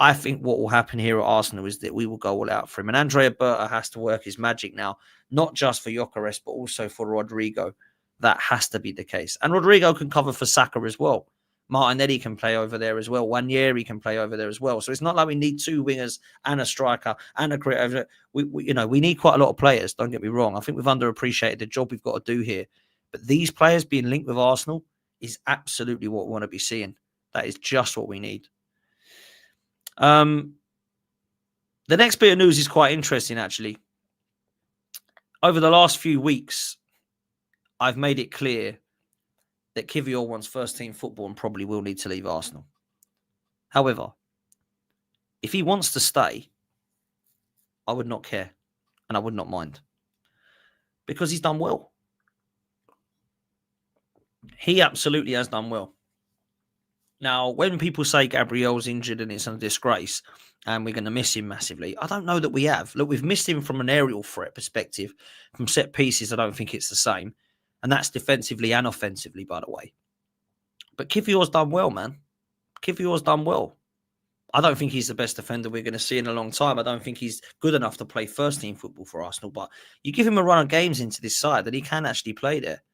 I think what will happen here at Arsenal is that we will go all out for him. And Andrea Berta has to work his magic now, not just for Gyökeres, but also for Rodrygo. That has to be the case. And Rodrygo can cover for Saka as well. Martinelli can play over there as well. Nwaneri can play over there as well. So it's not like we need 2 wingers and a striker and a creator. We need quite a lot of players. Don't get me wrong. I think we've underappreciated the job we've got to do here. But these players being linked with Arsenal is absolutely what we want to be seeing. That is just what we need. The next bit of news is quite interesting, actually. Over the last few weeks, I've made it clear that Kiwior wants first-team football and probably will need to leave Arsenal. However, if he wants to stay, I would not care and I would not mind because he's done well. He absolutely has done well. Now, when people say Gabriel's injured and it's a disgrace and we're going to miss him massively, I don't know that we have. Look, we've missed him from an aerial threat perspective. From set pieces, I don't think it's the same. And that's defensively and offensively, by the way. But Kiwior's done well, man. Kiwior's done well. I don't think he's the best defender we're going to see in a long time. I don't think he's good enough to play first-team football for Arsenal. But you give him a run of games into this side that he can actually play there.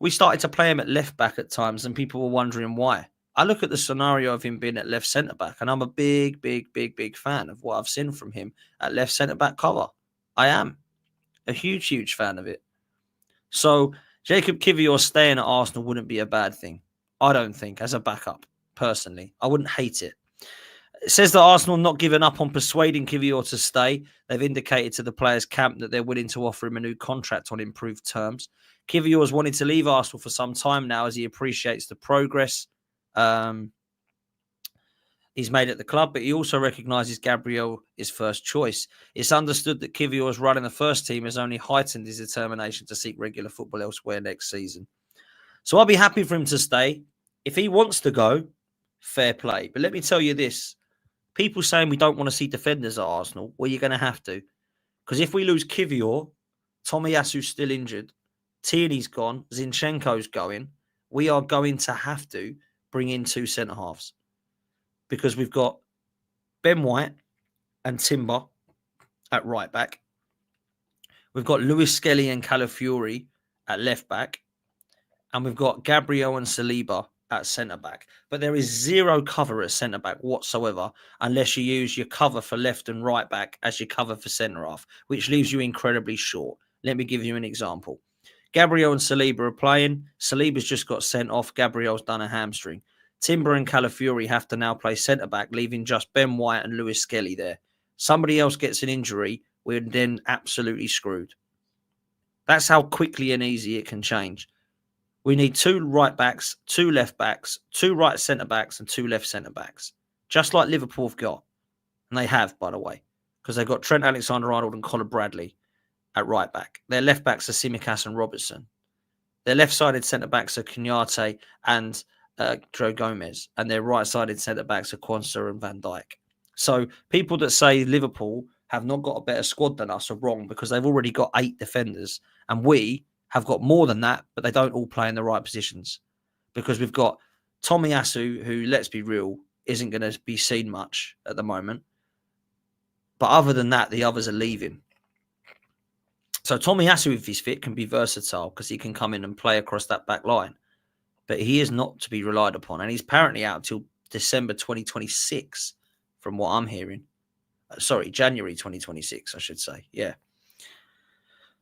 We started to play him at left-back at times and people were wondering why. I look at the scenario of him being at left centre-back and I'm a big fan of what I've seen from him at left centre-back cover. I am a huge fan of it. So Jakub Kiwior staying at Arsenal wouldn't be a bad thing. I don't think, as a backup, personally. I wouldn't hate it. It says that Arsenal not given up on persuading Kiwior to stay. They've indicated to the players' camp that they're willing to offer him a new contract on improved terms. Kiwior's wanted to leave Arsenal for some time now as he appreciates the progress he's made at the club, but he also recognises Gabriel is first choice. It's understood that Kiwior's run in the first team has only heightened his determination to seek regular football elsewhere next season. So I'll be happy for him to stay. If he wants to go, fair play. But let me tell you this. People saying we don't want to see defenders at Arsenal, well, you're going to have to. Because if we lose Kiwior, Tomiyasu's still injured, Tierney's gone, Zinchenko's going, we are going to have to bring in 2 centre-halves. Because we've got Ben White and Timber at right back. We've got Lewis-Skelly and Calafiori at left back. And we've got Gabriel and Saliba at centre back. But there is zero cover at centre back whatsoever unless you use your cover for left and right back as your cover for centre half, which leaves you incredibly short. Let me give you an example. Gabriel and Saliba are playing. Saliba's just got sent off. Gabriel's done a hamstring. Timber and Calafiori have to now play centre back, leaving just Ben White and Lewis-Skelly there. Somebody else gets an injury, we're then absolutely screwed. That's how quickly and easy it can change. We need 2 right backs, 2 left backs, 2 right centre backs, and 2 left centre backs, just like Liverpool have got. And they have, by the way, because they've got Trent Alexander-Arnold and Colin Bradley at right back. Their left backs are Tsimikas and Robertson. Their left-sided centre backs are Konaté and Joe Gomez, and their right-sided centre backs are Quansah and Van Dijk. So people that say Liverpool have not got a better squad than us are wrong, because they've already got 8 defenders, and we have got more than that, but they don't all play in the right positions, because we've got Tomiyasu, who, let's be real, isn't going to be seen much at the moment. But other than that, the others are leaving. So Tomiyasu, if he's fit, can be versatile because he can come in and play across that back line. But he is not to be relied upon. And he's apparently out till December 2026, from what I'm hearing. Sorry, January 2026, I should say. Yeah.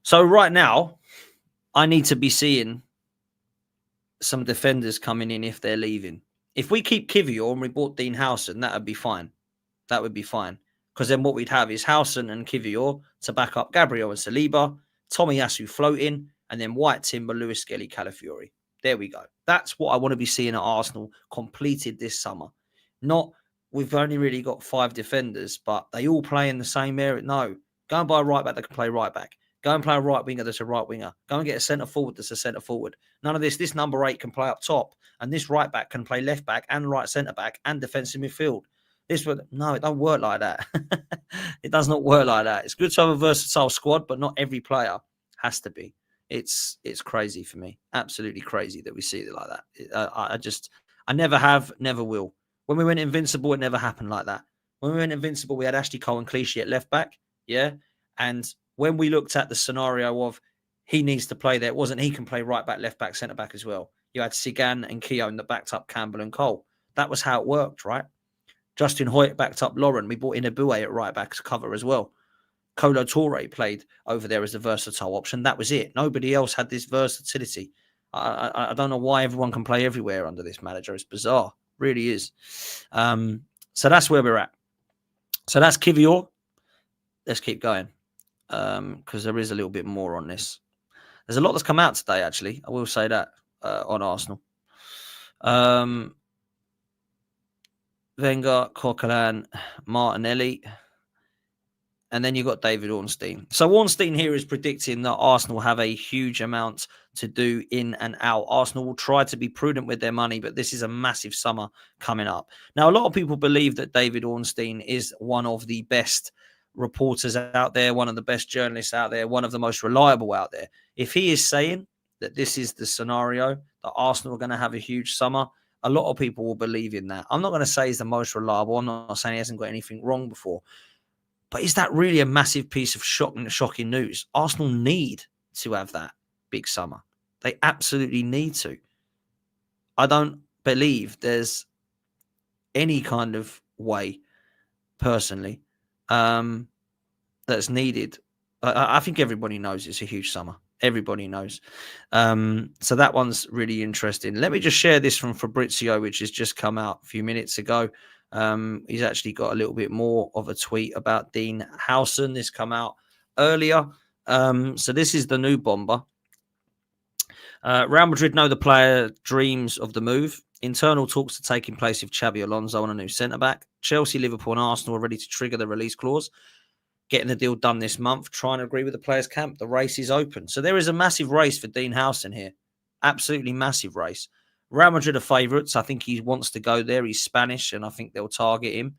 So right now, I need to be seeing some defenders coming in if they're leaving. If we keep Kiwior and we bought Dean Huijsen, that would be fine. That would be fine. Because then what we'd have is Huijsen and Kiwior to back up Gabriel and Saliba, Tomiyasu floating, and then White, Timber, Lewis-Skelly, Calafiori. There we go. That's what I want to be seeing at Arsenal completed this summer. Not, we've only really got 5 defenders, but they all play in the same area. No. Go and buy a right back that can play right back. Go and play a right winger that's a right winger. Go and get a centre forward that's a centre forward. None of this. This number 8 can play up top, and this right back can play left back and right centre back and defensive midfield. This would, no, it don't work like that. It does not work like that. It's good to have a versatile squad, but not every player has to be. It's crazy for me. Absolutely crazy that we see it like that. I never have, never will. When we went invincible, it never happened like that. When we went invincible, we had Ashley Cole and Clichy at left back. Yeah. And when we looked at the scenario of he needs to play there, it wasn't he can play right back, left back, centre back as well. You had Sigan and Keown that backed up Campbell and Cole. That was how it worked, right? Justin Hoyt backed up Lauren. We brought in Abue at right back to cover as well. Kolo Toure played over there as a versatile option. That was it. Nobody else had this versatility. I don't know why everyone can play everywhere under this manager. It's bizarre. It really is. So that's where we're at. So that's Kiwior. Let's keep going because there is a little bit more on this. There's a lot that's come out today, actually. I will say that on Arsenal. Wenger, Coquelin, Martinelli, and then you've got David Ornstein. So Ornstein here is predicting that Arsenal have a huge amount to do in and out. Arsenal will try to be prudent with their money, but this is a massive summer coming up. Now, a lot of people believe that David Ornstein is one of the best reporters out there, one of the best journalists out there, one of the most reliable out there. If he is saying that this is the scenario, that Arsenal are going to have a huge summer, a lot of people will believe in that. I'm not going to say he's the most reliable. I'm not saying he hasn't got anything wrong before. But is that really a massive piece of shocking news? Arsenal need to have that big summer. They absolutely need to. I don't believe there's any kind of way, personally, that's needed. I think everybody knows it's a huge summer. Everybody knows. So that one's really interesting. Let me just share this from Fabrizio, which has just come out a few minutes ago. He's actually got a little bit more of a tweet about Dean Huijsen. This come out earlier. So this is the new bomber. Real Madrid know the player dreams of the move. Internal talks are taking place with Xabi Alonso on a new centre-back. Chelsea, Liverpool and Arsenal are ready to trigger the release clause. Getting the deal done this month, trying to agree with the players' camp. The race is open. So there is a massive race for Dean Huijsen here. Absolutely massive race. Real Madrid are favourites. I think he wants to go there. He's Spanish, and I think they'll target him.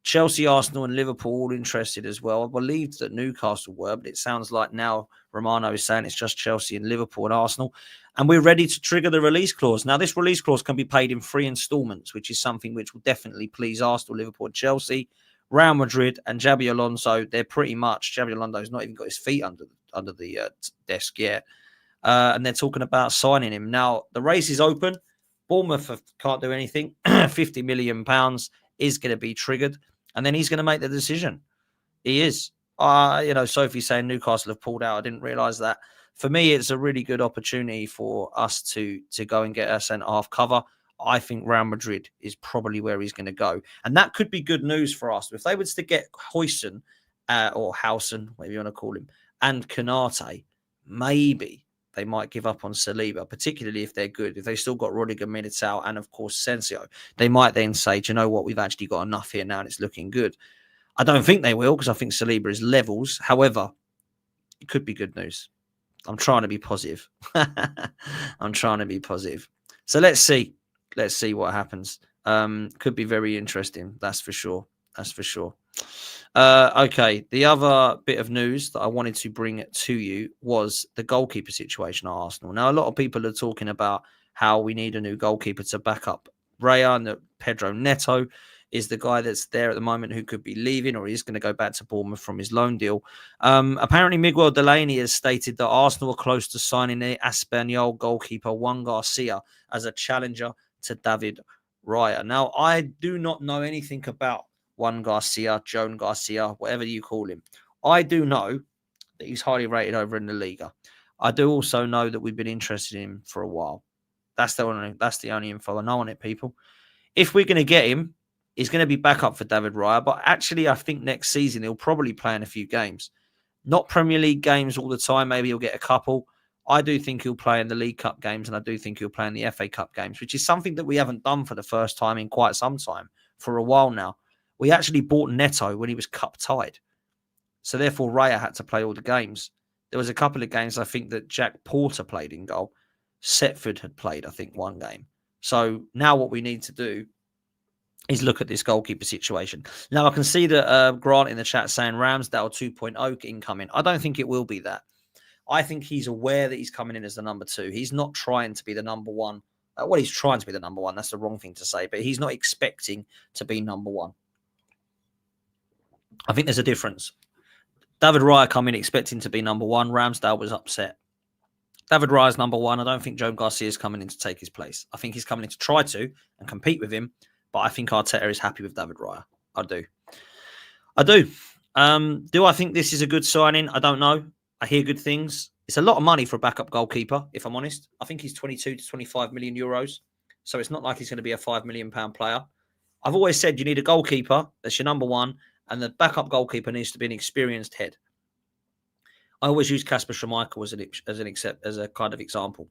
Chelsea, Arsenal, and Liverpool all interested as well. I believed that Newcastle were, but it sounds like now Romano is saying it's just Chelsea and Liverpool and Arsenal. And we're ready to trigger the release clause. Now, this release clause can be paid in 3 instalments, which is something which will definitely please Arsenal, Liverpool, and Chelsea. Real Madrid and Xabi Alonso, they're pretty much, Xabi Alonso's not even got his feet under the desk yet. And they're talking about signing him. Now, the race is open. Bournemouth can't do anything. £50 million is going to be triggered. And then he's going to make the decision. He is. Sophie's saying Newcastle have pulled out. I didn't realise that. For me, it's a really good opportunity for us to go and get a centre-half cover. I think Real Madrid is probably where he's going to go. And that could be good news for us. If they were to get Huijsen, or Huijsen, whatever you want to call him, and Konate, maybe they might give up on Saliba, particularly if they're good. If they still got Rodrygo, Militao, and of course Sensio, they might then say, do you know what? We've actually got enough here now and it's looking good. I don't think they will because I think Saliba is levels. However, it could be good news. I'm trying to be positive. I'm trying to be positive. So let's see. Let's see what happens. Could be very interesting. That's for sure. That's for sure. Okay. The other bit of news that I wanted to bring to you was the goalkeeper situation at Arsenal. Now, a lot of people are talking about how we need a new goalkeeper to back up Raya, and that Pedro Neto is the guy that's there at the moment who could be leaving, or he's going to go back to Bournemouth from his loan deal. Apparently, Miguel Delaney has stated that Arsenal are close to signing the Espanyol goalkeeper Juan Garcia as a challenger to David Raya. Now, I do not know anything about Juan Garcia, Joan Garcia, whatever you call him. I do know that he's highly rated over in the Liga. I do also know that we've been interested in him for a while. That's the only info I know on it, people. If we're going to get him, he's going to be back up for David Raya. But actually, I think next season he'll probably play in a few games. Not Premier League games all the time. Maybe he'll get a couple. I do think he'll play in the League Cup games, and I do think he'll play in the FA Cup games, which is something that we haven't done for the first time in quite some time, for a while now. We actually bought Neto when he was cup tied. So therefore, Raya had to play all the games. There was a couple of games, I think, that Jack Porter played in goal. Setford had played, I think, one game. So now what we need to do is look at this goalkeeper situation. Now, I can see that Grant in the chat saying Ramsdale 2.0 incoming. I don't think it will be that. I think he's aware that he's coming in as the number 2. He's not trying to be the number 1. Well, he's trying to be the number 1. That's the wrong thing to say. But he's not expecting to be number 1. I think there's a difference. David Raya coming expecting to be number 1. Ramsdale was upset. David Raya's number 1. I don't think Joan Garcia is coming in to take his place. I think he's coming in to try to and compete with him. But I think Arteta is happy with David Raya. I do. Do I think this is a good signing? I don't know. I hear good things. It's a lot of money for a backup goalkeeper, if I'm honest. I think he's 22 to 25 million euros. So it's not like he's going to be a £5 million player. I've always said you need a goalkeeper. That's your number 1. And the backup goalkeeper needs to be an experienced head. I always use Kasper Schmeichel as a kind of example.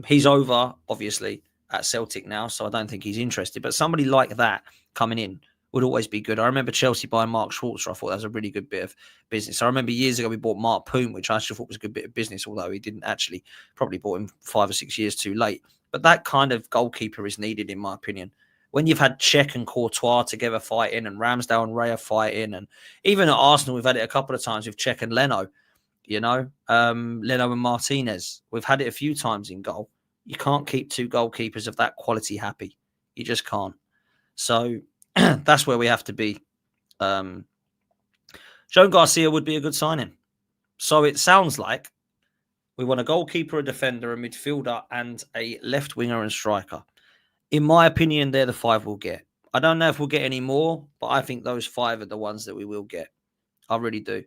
He's over, obviously, at Celtic now, so I don't think he's interested. But somebody like that coming in would always be good. I remember Chelsea buying Mark Schwarzer. I thought that was a really good bit of business. I remember years ago we bought Mark Poon, which I actually thought was a good bit of business, although he didn't actually, probably bought him 5 or 6 years too late. But that kind of goalkeeper is needed, in my opinion. When you've had Cech and Courtois together fighting, and Ramsdale and Raya fighting, and even at Arsenal, we've had it a couple of times with Cech and Leno, Leno and Martinez. We've had it a few times in goal. You can't keep 2 goalkeepers of that quality happy. You just can't. So that's where we have to be. Joan Garcia would be a good signing. So it sounds like we want a goalkeeper, a defender, a midfielder, and a left winger and striker. In my opinion, they're the 5 we'll get. I don't know if we'll get any more, but I think those 5 are the ones that we will get. I really do.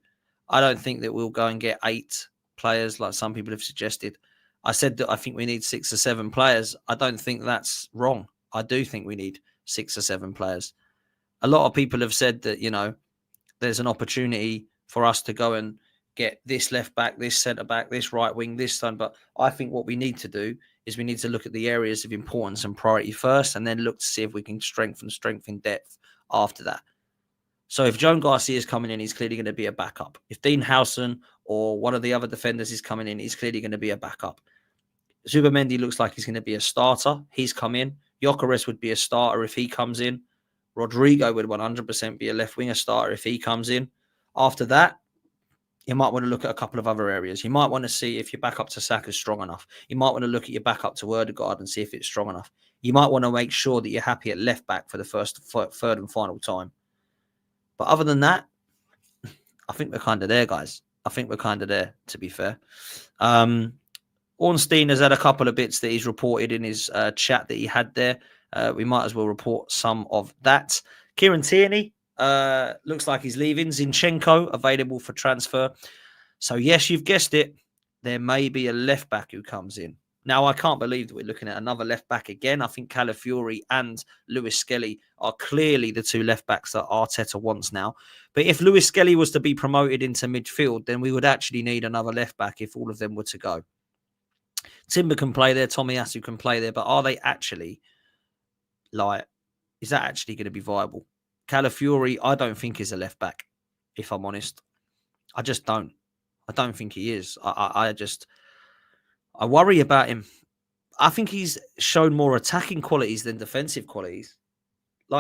I don't think that we'll go and get 8 players like some people have suggested. I said that I think we need 6 or 7 players. I don't think that's wrong. I do think we need 6 or 7 players. A lot of people have said that, there's an opportunity for us to go and get this left back, this centre back, this right wing, this son. But I think what we need to do is we need to look at the areas of importance and priority first, and then look to see if we can strengthen depth after that. So if Joan Garcia is coming in, he's clearly going to be a backup. If Dean Huijsen or one of the other defenders is coming in, he's clearly going to be a backup. Zubimendi looks like he's going to be a starter. He's come in. Gyökeres would be a starter if he comes in. Rodrygo would 100% be a left winger starter if he comes in. After that, you might want to look at a couple of other areas. You might want to see if your backup to Saka is strong enough. You might want to look at your backup to Odegaard and see if it's strong enough. You might want to make sure that you're happy at left back for the third and final time. But other than that, I think we're kind of there, guys. I think we're kind of there, to be fair. Ornstein has had a couple of bits that he's reported in his chat that he had there. We might as well report some of that. Kieran Tierney looks like he's leaving. Zinchenko available for transfer. So, yes, you've guessed it. There may be a left back who comes in. Now, I can't believe that we're looking at another left back again. I think Calafiori and Lewis-Skelly are clearly the two left backs that Arteta wants now. But if Lewis-Skelly was to be promoted into midfield, then we would actually need another left back if all of them were to go. Timber can play there, Tomiyasu can play there, but are they actually, is that actually going to be viable? Calafiori, I don't think is a left back, if I'm honest. I just don't. I don't think he is. I worry about him. I think he's shown more attacking qualities than defensive qualities.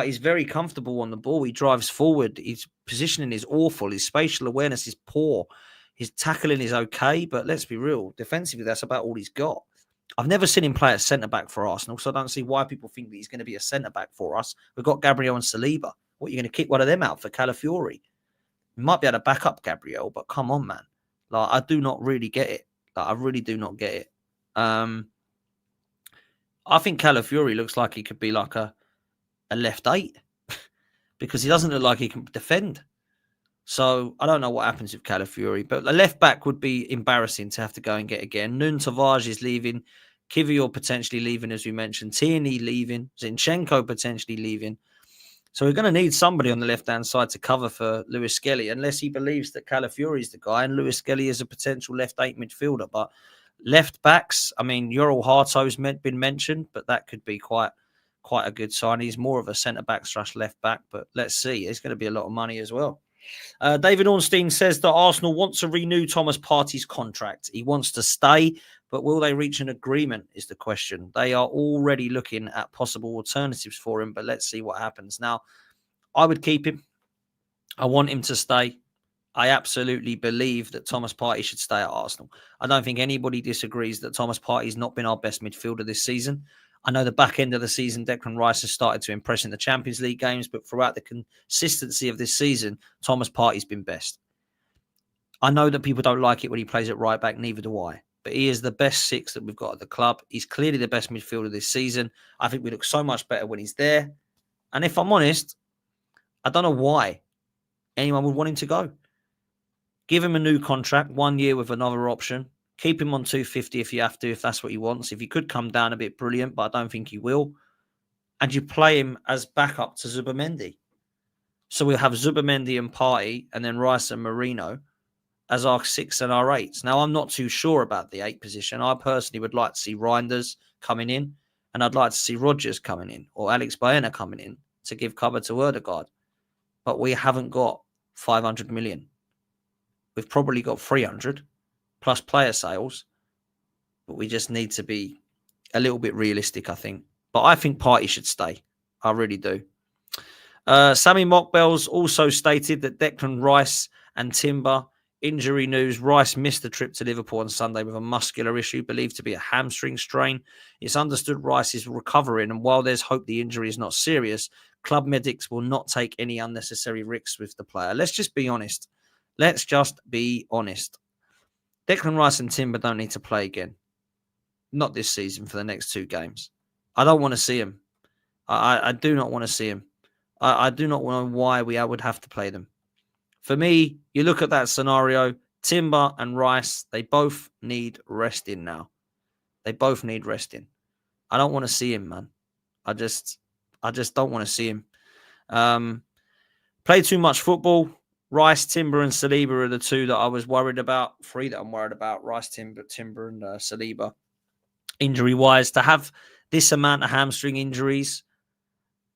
He's very comfortable on the ball. He drives forward. His positioning is awful. His spatial awareness is poor. His tackling is okay, but let's be real. Defensively, that's about all he's got. I've never seen him play at centre-back for Arsenal, so I don't see why people think that he's going to be a centre-back for us. We've got Gabriel and Saliba. What, are you going to kick one of them out for Calafiori? We might be able to back up Gabriel, but come on, man. I do not really get it. I really do not get it. I think Calafiori looks like he could be like a left 8 because he doesn't look like he can defend. So I don't know what happens with Calafiori, but a left back would be embarrassing to have to go and get again. Nun Tavares is leaving. Kiwior potentially leaving, as we mentioned. Tierney leaving. Zinchenko potentially leaving. So we're going to need somebody on the left-hand side to cover for Lewis-Skelly, unless he believes that Calafiori is the guy and Lewis-Skelly is a potential left 8 midfielder. But left backs, I mean, Ural Harto's been mentioned, but that could be quite a good sign. He's more of a centre-back / left back, but let's see. It's going to be a lot of money as well. David Ornstein says that Arsenal want to renew Thomas Partey's contract. He wants to stay, but will they reach an agreement is the question. They are already looking at possible alternatives for him, but let's see what happens. Now, I would keep him. I want him to stay. I absolutely believe that Thomas Partey should stay at Arsenal. I don't think anybody disagrees that Thomas Partey's not been our best midfielder this season. I know the back end of the season, Declan Rice has started to impress in the Champions League games, but throughout the consistency of this season, Thomas Partey's been best. I know that people don't like it when he plays at right back, neither do I. But he is the best 6 that we've got at the club. He's clearly the best midfielder this season. I think we look so much better when he's there. And if I'm honest, I don't know why anyone would want him to go. Give him a new contract, 1 year with another option. Keep him on 250 if you have to, if that's what he wants. If he could come down a bit, brilliant, but I don't think he will. And you play him as backup to Zubimendi. So we'll have Zubimendi and Partey, and then Rice and Marino as our 6 and our 8s. Now, I'm not too sure about the 8 position. I personally would like to see Reinders coming in, and I'd like to see Rodgers coming in, or Alex Baena coming in to give cover to Ødegaard. But we haven't got 500 million. We've probably got 300 plus player sales, but we just need to be a little bit realistic, I think. But I think Partey should stay. I really do. Sammy Mockbells also stated that Declan Rice and Timber, injury news. Rice missed the trip to Liverpool on Sunday with a muscular issue believed to be a hamstring strain. It's understood Rice is recovering, and while there's hope the injury is not serious, club medics will not take any unnecessary risks with the player. Let's just be honest. Declan Rice and Timber don't need to play again. Not this season for the next 2 games. I don't want to see him. I do not want to see him. I do not know why we would have to play them. For me, you look at that scenario, Timber and Rice, they both need resting now. They both need resting. I don't want to see him, man. I just don't want to see him. Play too much football. Rice, Timber, and Saliba are the 2 that I was worried about. 3 that I'm worried about. Rice, Timber, and Saliba. Injury-wise, to have this amount of hamstring injuries,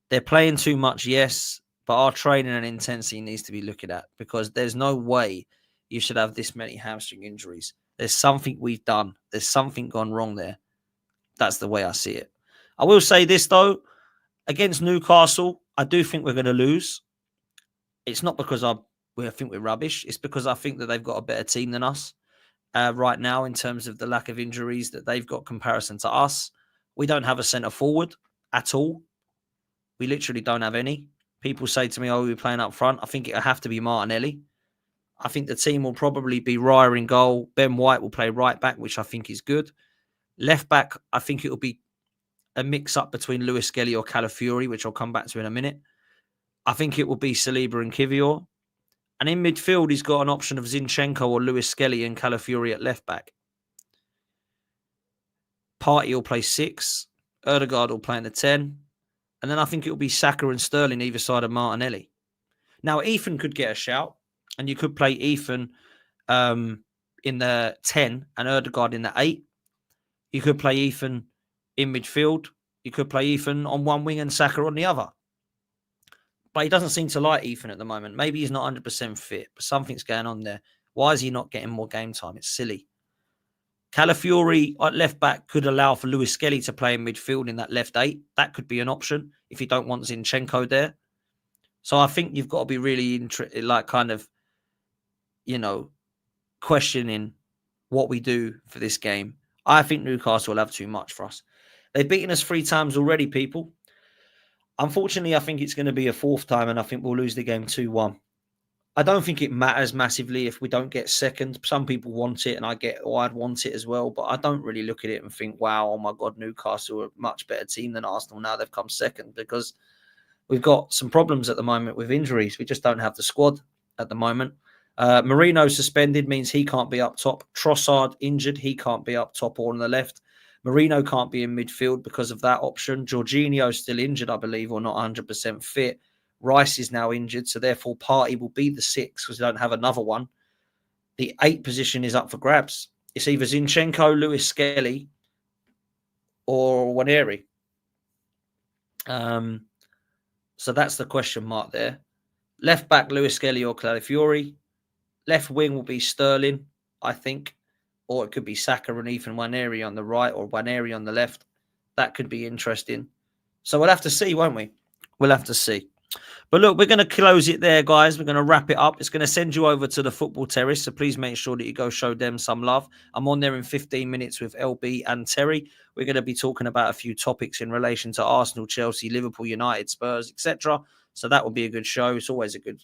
they're playing too much, yes, but our training and intensity needs to be looked at because there's no way you should have this many hamstring injuries. There's something we've done. There's something gone wrong there. That's the way I see it. I will say this, though. Against Newcastle, I do think we're going to lose. It's not because I think we're rubbish. It's because I think that they've got a better team than us right now in terms of the lack of injuries that they've got comparison to us. We don't have a centre forward at all. We literally don't have any. People say to me, oh, we're playing up front. I think it'll have to be Martinelli. I think the team will probably be Raya in goal. Ben White will play right back, which I think is good. Left back, I think it will be a mix-up between Lewis-Skelly or Calafiori, which I'll come back to in a minute. I think it will be Saliba and Kiwior. And in midfield, he's got an option of Zinchenko or Lewis-Skelly and Calafiori at left back. Partey will play 6. Ødegaard will play in the 10. And then I think it will be Saka and Sterling either side of Martinelli. Now, Ethan could get a shout, and you could play Ethan in the 10 and Ødegaard in the 8. You could play Ethan in midfield. You could play Ethan on one wing and Saka on the other. But he doesn't seem to like Ethan at the moment. Maybe he's not 100% fit, but something's going on there. Why is he not getting more game time? It's silly. Calafiori at left back could allow for Lewis-Skelly to play in midfield in that left 8. That could be an option if you don't want Zinchenko there. So I think you've got to be really questioning what we do for this game. I think Newcastle will have too much for us. They've beaten us 3 times already, people. Unfortunately, I think it's going to be a 4th time, and I think we'll lose the game 2-1. I don't think it matters massively if we don't get second. Some people want it, and I'd want it as well. But I don't really look at it and think, wow, oh my God, Newcastle are a much better team than Arsenal. Now they've come second, because we've got some problems at the moment with injuries. We just don't have the squad at the moment. Marino suspended means he can't be up top. Trossard injured. He can't be up top or on the left. Marino can't be in midfield because of that option. Jorginho's still injured, I believe, or not 100% fit. Rice is now injured, so therefore Partey will be the 6 because we don't have another one. The 8 position is up for grabs. It's either Zinchenko, Lewis-Skelly, or Nwaneri. So that's the question mark there. Left back, Lewis-Skelly or Calafiori. Left wing will be Sterling, I think. Or it could be Saka and Ethan Nwaneri on the right, or Nwaneri on the left. That could be interesting. So we'll have to see, won't we? We'll have to see. But look, we're going to close it there, guys. We're going to wrap it up. It's going to send you over to the Football Terrace, so please make sure that you go show them some love. I'm on there in 15 minutes with LB and Terry. We're going to be talking about a few topics in relation to Arsenal, Chelsea, Liverpool, United, Spurs, etc. So that will be a good show. It's always a good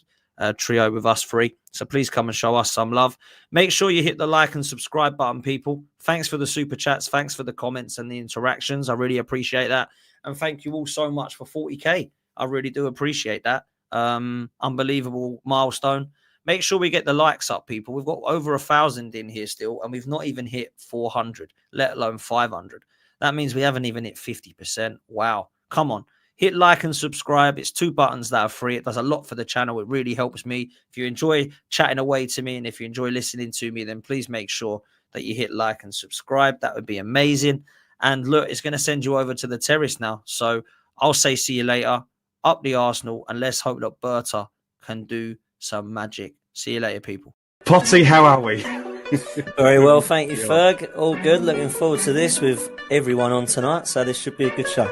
trio with us 3. So please come and show us some love. Make sure you hit the like and subscribe button, people. Thanks for the super chats. Thanks for the comments and the interactions. I really appreciate that. And thank you all so much for 40k. I really do appreciate that. Unbelievable milestone. Make sure we get the likes up, people. We've got over 1,000 in here still, and we've not even hit 400, let alone 500. That means we haven't even hit 50%. Wow. Come on. Hit like and subscribe. It's 2 buttons that are free. It does a lot for the channel. It really helps me. If you enjoy chatting away to me and if you enjoy listening to me, then please make sure that you hit like and subscribe. That would be amazing. And look, it's going to send you over to the terrace now. So I'll say see you later. Up the Arsenal, and let's hope that Berta can do some magic. See you later, people. Potty, how are we? Very well, thank you, Ferg. All good. Looking forward to this with everyone on tonight, so this should be a good show.